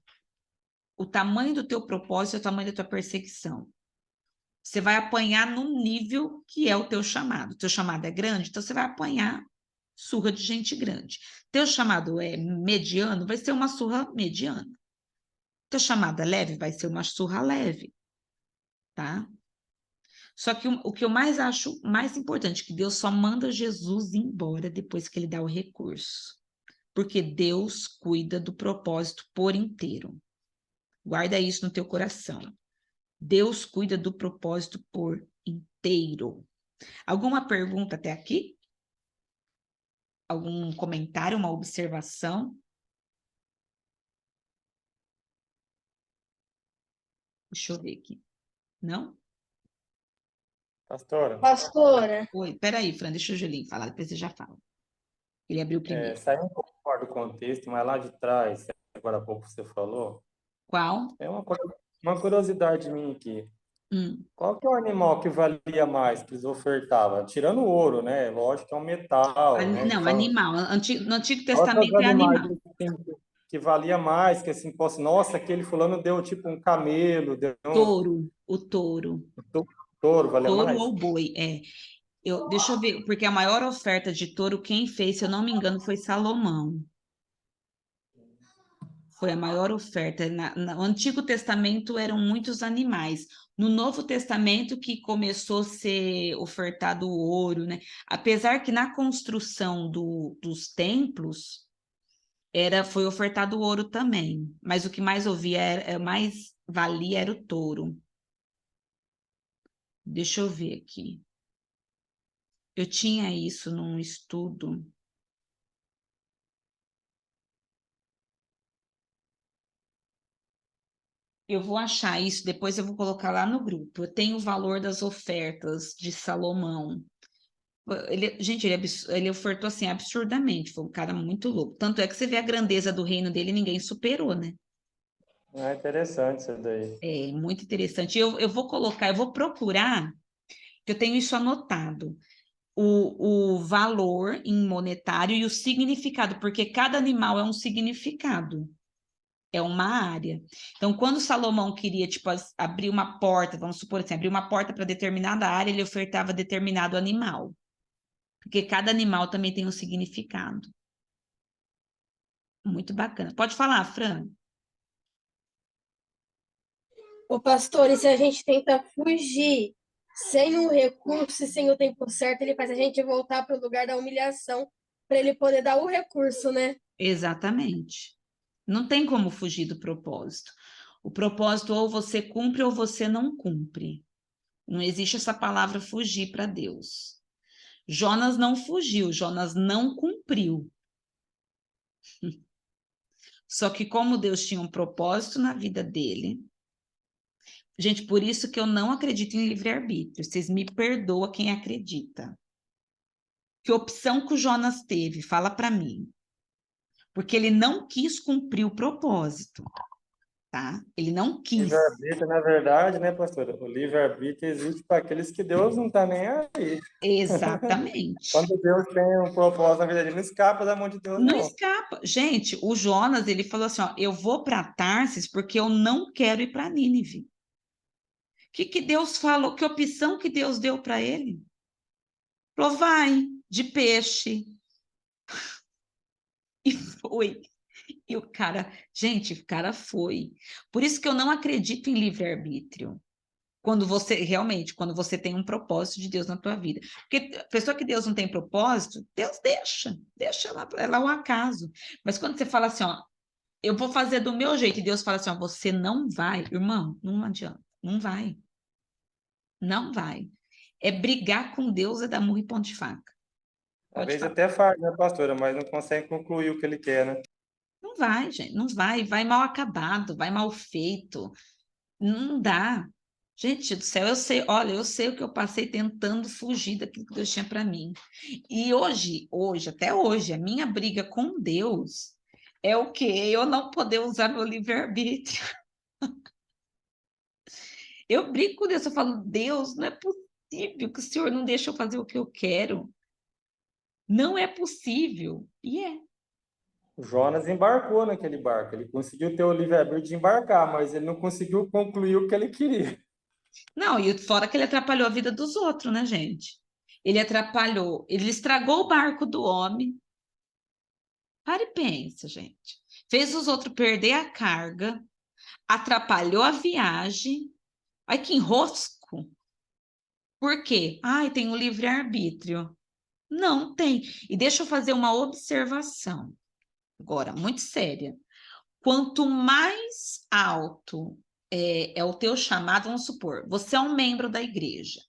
O tamanho do teu propósito é o tamanho da tua perseguição. Você vai apanhar no nível que é o teu chamado. O teu chamado é grande, então você vai apanhar surra de gente grande. Teu chamado é mediano, vai ser uma surra mediana. Teu chamado é leve, vai ser uma surra leve, tá? Só que o que eu mais acho mais importante, que Deus só manda Jesus embora depois que ele dá o recurso. Porque Deus cuida do propósito por inteiro. Guarda isso no teu coração. Deus cuida do propósito por inteiro. Alguma pergunta até aqui? Algum comentário, uma observação? Deixa eu ver aqui. Não? Pastora, Pastora, Oi, peraí, Fran, deixa o Julinho falar, depois você já fala. Ele abriu primeiro. saindo um pouco fora do contexto, mas lá de trás, agora há pouco você falou, Qual? é uma curiosidade minha aqui. Hum. Qual que é o animal que valia mais que eles ofertavam? Tirando o ouro, né? Lógico que é um metal, né? Não, animal. No Antigo Outros Testamento é animais animal. assim, que valia mais, que assim, fosse, nossa, aquele fulano deu tipo um camelo, deu O touro. um touro, valia Touro mais? ou boi, é. Deixa eu ver, porque a maior oferta de touro, quem fez, se eu não me engano, foi Salomão. Foi a maior oferta. No Antigo Testamento eram muitos animais. No Novo Testamento que começou a ser ofertado o ouro, né? Apesar que na construção dos templos foi ofertado o ouro também, mas o que mais mais valia era o touro. Deixa eu ver aqui. Eu tinha isso num estudo. Eu vou achar isso, depois eu vou colocar lá no grupo. Eu tenho o valor das ofertas de Salomão. Gente, ele ofertou assim absurdamente, foi um cara muito louco. Tanto é que você vê a grandeza do reino dele, ninguém superou, né? É interessante isso daí. É muito interessante. Eu vou procurar, que eu tenho isso anotado, o valor em monetário e o significado, porque cada animal é um significado. É uma área. Então, quando Salomão queria, tipo, abrir uma porta, vamos supor assim, abrir uma porta para determinada área, ele ofertava determinado animal. Porque cada animal também tem um significado. Muito bacana. Pode falar, Fran. ô pastor, e se a gente tenta fugir sem um recurso e sem o tempo certo, ele faz a gente voltar para o lugar da humilhação para ele poder dar o recurso, né? Exatamente. Não tem como fugir do propósito. O propósito ou você cumpre ou você não cumpre. Não existe essa palavra fugir para Deus. Jonas não fugiu, Jonas não cumpriu. Só que como Deus tinha um propósito na vida dele, gente, por isso que eu não acredito em livre-arbítrio. Vocês me perdoam quem acredita. Que opção que o Jonas teve? Fala para mim. Porque ele não quis cumprir o propósito, tá? Ele não quis. Livre-arbítrio, na verdade, né, pastora? O livre-arbítrio existe para aqueles que Deus não está nem aí. Exatamente. Quando Deus tem um propósito na vida dele, não escapa da mão de Deus, Não não. escapa. Gente, o Jonas, ele falou assim, ó, eu vou para Tarsis porque eu não quero ir para Nínive. O que Deus falou? Que opção que Deus deu para ele? Falou, vai, de peixe. E foi. E o cara, gente, o cara foi. Por isso que eu não acredito em livre-arbítrio. Quando você, realmente, quando você tem um propósito de Deus na tua vida. Porque a pessoa que Deus não tem propósito, Deus deixa ela ao acaso. Mas quando você fala assim, ó, eu vou fazer do meu jeito, e Deus fala assim, ó, você não vai, irmão, não adianta, não vai, não vai. É brigar com Deus, é dar murro e ponto de faca. Às Pode vezes falar. até faz, né, pastora? Mas não consegue concluir o que ele quer, né? Não vai, gente, não vai, vai mal acabado, vai mal feito, não dá. Gente do céu, eu sei, olha, eu sei o que eu passei tentando fugir daquilo que Deus tinha para mim. E até hoje, a minha briga com Deus é o quê? Eu não poder usar meu livre-arbítrio. Eu brigo com Deus, eu falo, Deus, não é possível que o Senhor não deixa eu fazer o que eu quero. Não é possível. E é. O Jonas embarcou naquele barco. Ele conseguiu ter o livre-arbítrio de embarcar, mas ele não conseguiu concluir o que ele queria. Não, e fora que ele atrapalhou a vida dos outros, né, gente? Ele atrapalhou, ele estragou o barco do homem. Para e pensa, gente. Fez os outros perder a carga, atrapalhou a viagem. Ai, que enrosco. Por quê? Ai, tem o livre-arbítrio. Não tem. E deixa eu fazer uma observação, agora, muito séria. Quanto mais alto é o teu chamado, vamos supor, você é um membro da igreja.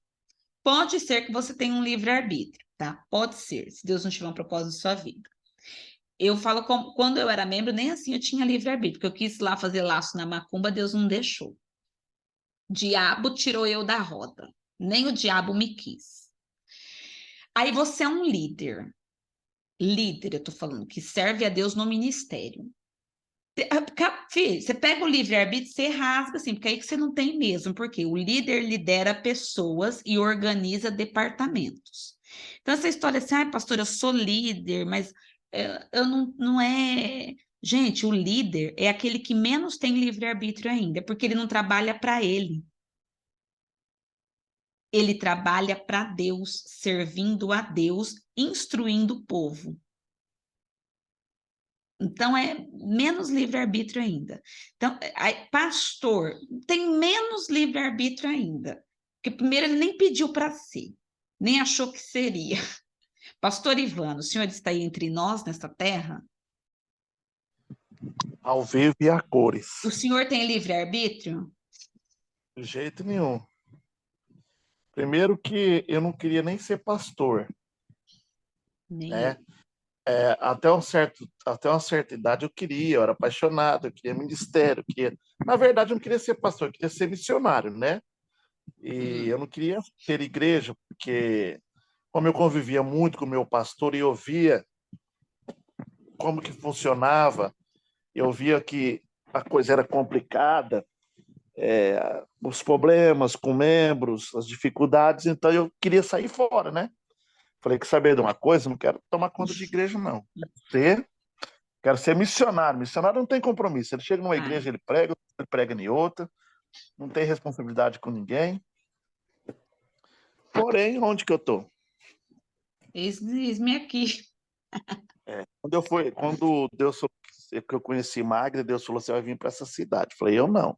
Pode ser que você tenha um livre-arbítrio, tá? Pode ser, se Deus não tiver um propósito na sua vida. Eu falo como, quando eu era membro, nem assim eu tinha livre-arbítrio, porque eu quis lá fazer laço na macumba, Deus não deixou. O diabo tirou eu da roda, nem o diabo me quis. Aí você é um líder, eu tô falando, que serve a Deus no ministério. Filho, você pega o livre-arbítrio, você rasga assim, porque aí que você não tem mesmo, porque o líder lidera pessoas e organiza departamentos. Então, essa história assim, ai, pastor, eu sou líder, mas eu não é. Gente, o líder é aquele que menos tem livre-arbítrio ainda, porque ele não trabalha para ele. Ele trabalha para Deus, servindo a Deus, instruindo o povo. Então, é menos livre-arbítrio ainda. Então, pastor tem menos livre-arbítrio ainda. Porque, primeiro, ele nem pediu para ser, nem achou que seria. Pastor Ivano, o senhor está aí entre nós, nesta terra? Ao vivo e a cores. O senhor tem livre-arbítrio? De jeito nenhum. Primeiro que eu não queria nem ser pastor, Nem né? eu. Até uma certa idade eu era apaixonado, eu queria ministério, na verdade eu não queria ser pastor, eu queria ser missionário, né? E eu não queria ter igreja, porque como eu convivia muito com o meu pastor e eu via como que funcionava, eu via que a coisa era complicada, os problemas com membros, as dificuldades, então eu queria sair fora, né? Falei, que saber de uma coisa, não quero tomar conta de igreja, não. Quero ser missionário. Missionário não tem compromisso. Ele chega numa igreja, ele prega em outra, não tem responsabilidade com ninguém. Porém, onde que eu tô? Eis-me aqui. Quando Deus falou que eu conheci Magda, Deus falou: você vai vir para essa cidade. Falei, eu não.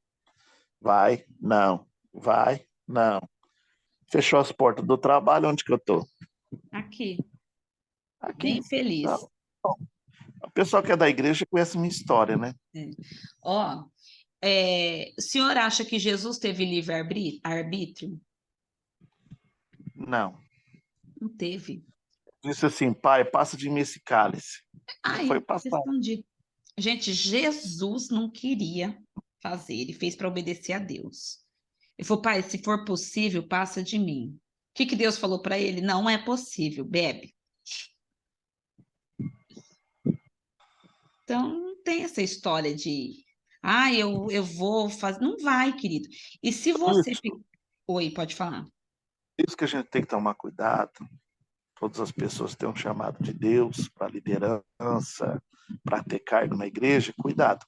Vai, não. Vai, não. Fechou as portas do trabalho, onde que eu tô? Aqui, Aqui. bem feliz. Não. O pessoal que é da igreja conhece minha história, né? Ó, o senhor acha que Jesus teve livre-arbítrio? Não. Não teve. Disse assim, pai, passa de mim esse cálice. Foi Aí, passar. respondi. Gente, Jesus não queria fazer, ele fez para obedecer a Deus. Ele falou, pai, se for possível, passa de mim. O que Deus falou para ele? Não é possível, bebe. Então, não tem essa história de, eu vou fazer. Não vai, querido. E se você. Oi, pode falar. Isso que a gente tem que tomar cuidado. Todas as pessoas têm um chamado de Deus para liderança, para ter cargo na igreja. Cuidado.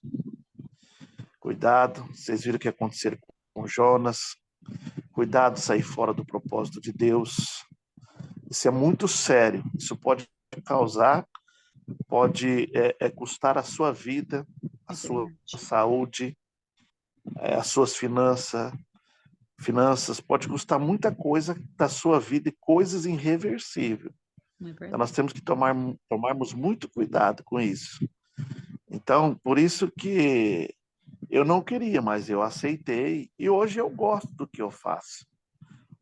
Cuidado. Vocês viram o que aconteceu com Jonas. Cuidado sair fora do propósito de Deus. Isso é muito sério. Isso pode causar, pode custar a sua vida, a sua saúde, as suas finanças. Finanças pode custar muita coisa da sua vida e coisas irreversíveis. Não é Então, verdade? nós temos que tomarmos muito cuidado com isso. Então, por isso que eu não queria, mas eu aceitei e hoje eu gosto do que eu faço,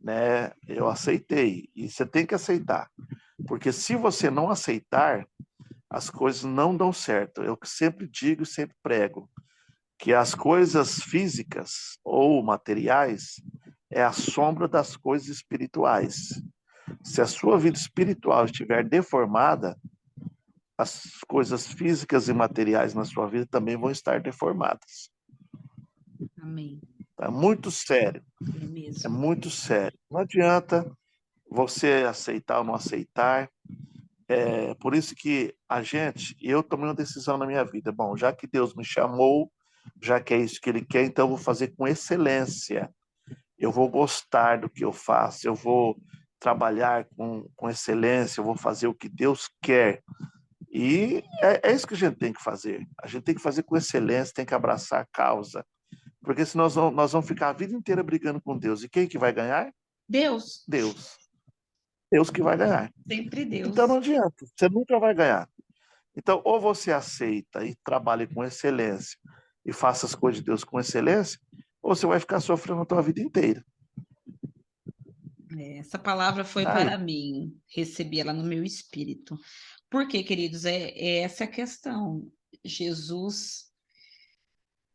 né? Eu aceitei e você tem que aceitar, porque se você não aceitar, as coisas não dão certo. Eu sempre digo, sempre prego, que as coisas físicas ou materiais é a sombra das coisas espirituais. Se a sua vida espiritual estiver deformada, as coisas físicas e materiais na sua vida também vão estar deformadas. Amém. É muito sério, É é mesmo. muito sério. Não adianta você aceitar ou não aceitar. É por isso que eu tomei uma decisão na minha vida. Bom, já que Deus me chamou, já que é isso que Ele quer, então eu vou fazer com excelência. Eu vou gostar do que eu faço, eu vou trabalhar com excelência, eu vou fazer o que Deus quer. E é isso que a gente tem que fazer. A gente tem que fazer com excelência, tem que abraçar a causa. Porque senão nós vamos ficar a vida inteira brigando com Deus. E quem que vai ganhar? Deus, Deus. Deus que vai ganhar. sempre Então Deus. não adianta, você nunca vai ganhar. Então, ou você aceita e trabalhe com excelência e faça as coisas de Deus com excelência, ou você vai ficar sofrendo a tua vida inteira. Essa palavra foi Aí, para mim, recebi ela no meu espírito. Por quê, queridos? É essa a questão.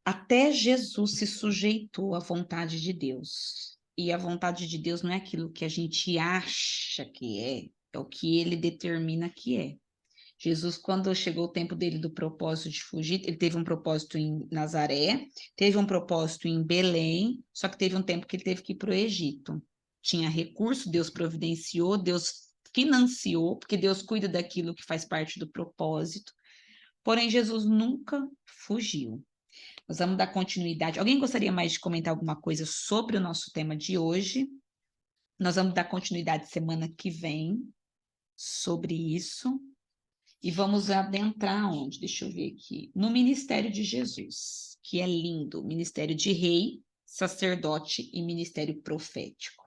Até Jesus se sujeitou à vontade de Deus. E a vontade de Deus não é aquilo que a gente acha que é o que ele determina que é. Jesus, quando chegou o tempo dele do propósito de fugir, ele teve um propósito em Nazaré, teve um propósito em Belém, só que teve um tempo que ele teve que ir para o Egito. Tinha recurso, Deus providenciou, Deus financiou, porque Deus cuida daquilo que faz parte do propósito. Porém, Jesus nunca fugiu. Nós vamos dar continuidade. Alguém gostaria mais de comentar alguma coisa sobre o nosso tema de hoje? Nós vamos dar continuidade semana que vem sobre isso. E vamos adentrar onde? Deixa eu ver aqui. No ministério de Jesus, que é lindo. Ministério de rei, sacerdote e ministério profético.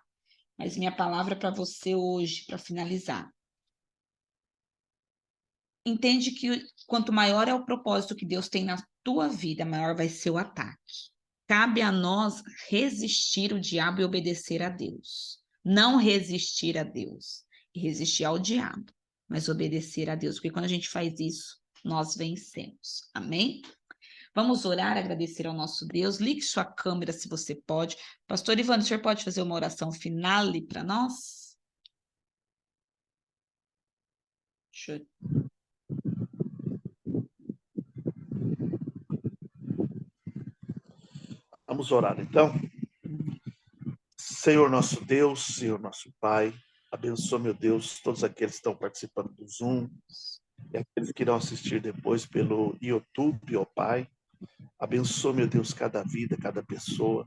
Mas minha palavra para você hoje, para finalizar. Entende que quanto maior é o propósito que Deus tem na tua vida, maior vai ser o ataque. Cabe a nós resistir o diabo e obedecer a Deus. Não resistir a Deus e resistir ao diabo, mas obedecer a Deus, porque quando a gente faz isso, nós vencemos. Amém? Vamos orar, agradecer ao nosso Deus. Ligue sua câmera se você pode. Pastor Ivan, o senhor pode fazer uma oração finale para nós? Deixa eu... vamos orar então. Senhor nosso Deus, Senhor nosso Pai, abençoa, meu Deus, todos aqueles que estão participando do Zoom e aqueles que irão assistir depois pelo YouTube, ó Pai. Abençoa, meu Deus, cada vida, cada pessoa.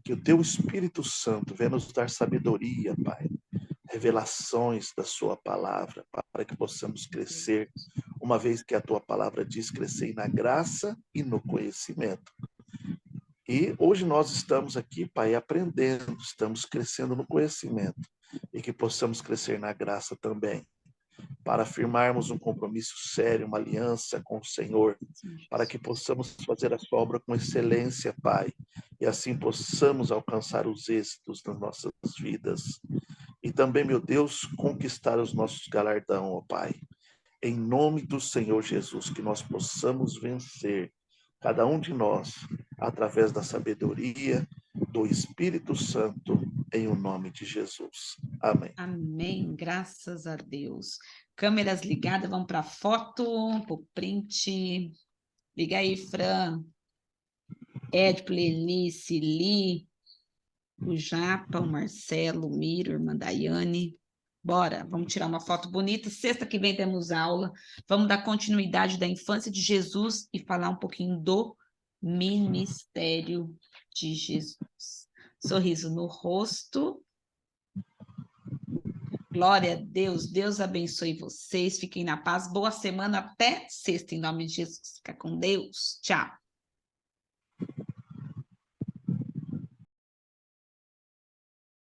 Que o Teu Espírito Santo venha nos dar sabedoria, Pai, revelações da Sua palavra, para que possamos crescer, uma vez que a Tua palavra diz crescer na graça e no conhecimento. E hoje nós estamos aqui, Pai, aprendendo, estamos crescendo no conhecimento e que possamos crescer na graça também, para firmarmos um compromisso sério, uma aliança com o Senhor, para que possamos fazer a sua obra com excelência, Pai, e assim possamos alcançar os êxitos das nossas vidas. E também, meu Deus, conquistar os nossos galardão, ó Pai. Em nome do Senhor Jesus, que nós possamos vencer, cada um de nós, através da sabedoria do Espírito Santo, em o nome de Jesus. Amém. Amém, graças a Deus. Câmeras ligadas, vamos para a foto, para o print. Liga aí, Fran. Ed, Plenice, Li, o Japa, o Marcelo, o Miro, a irmã Daiane. Bora, vamos tirar uma foto bonita. Sexta que vem temos aula. Vamos dar continuidade da infância de Jesus e falar um pouquinho do ministério de Jesus. Sorriso no rosto. Glória a Deus. Deus abençoe vocês. Fiquem na paz. Boa semana. Até sexta, em nome de Jesus. Fica com Deus. Tchau.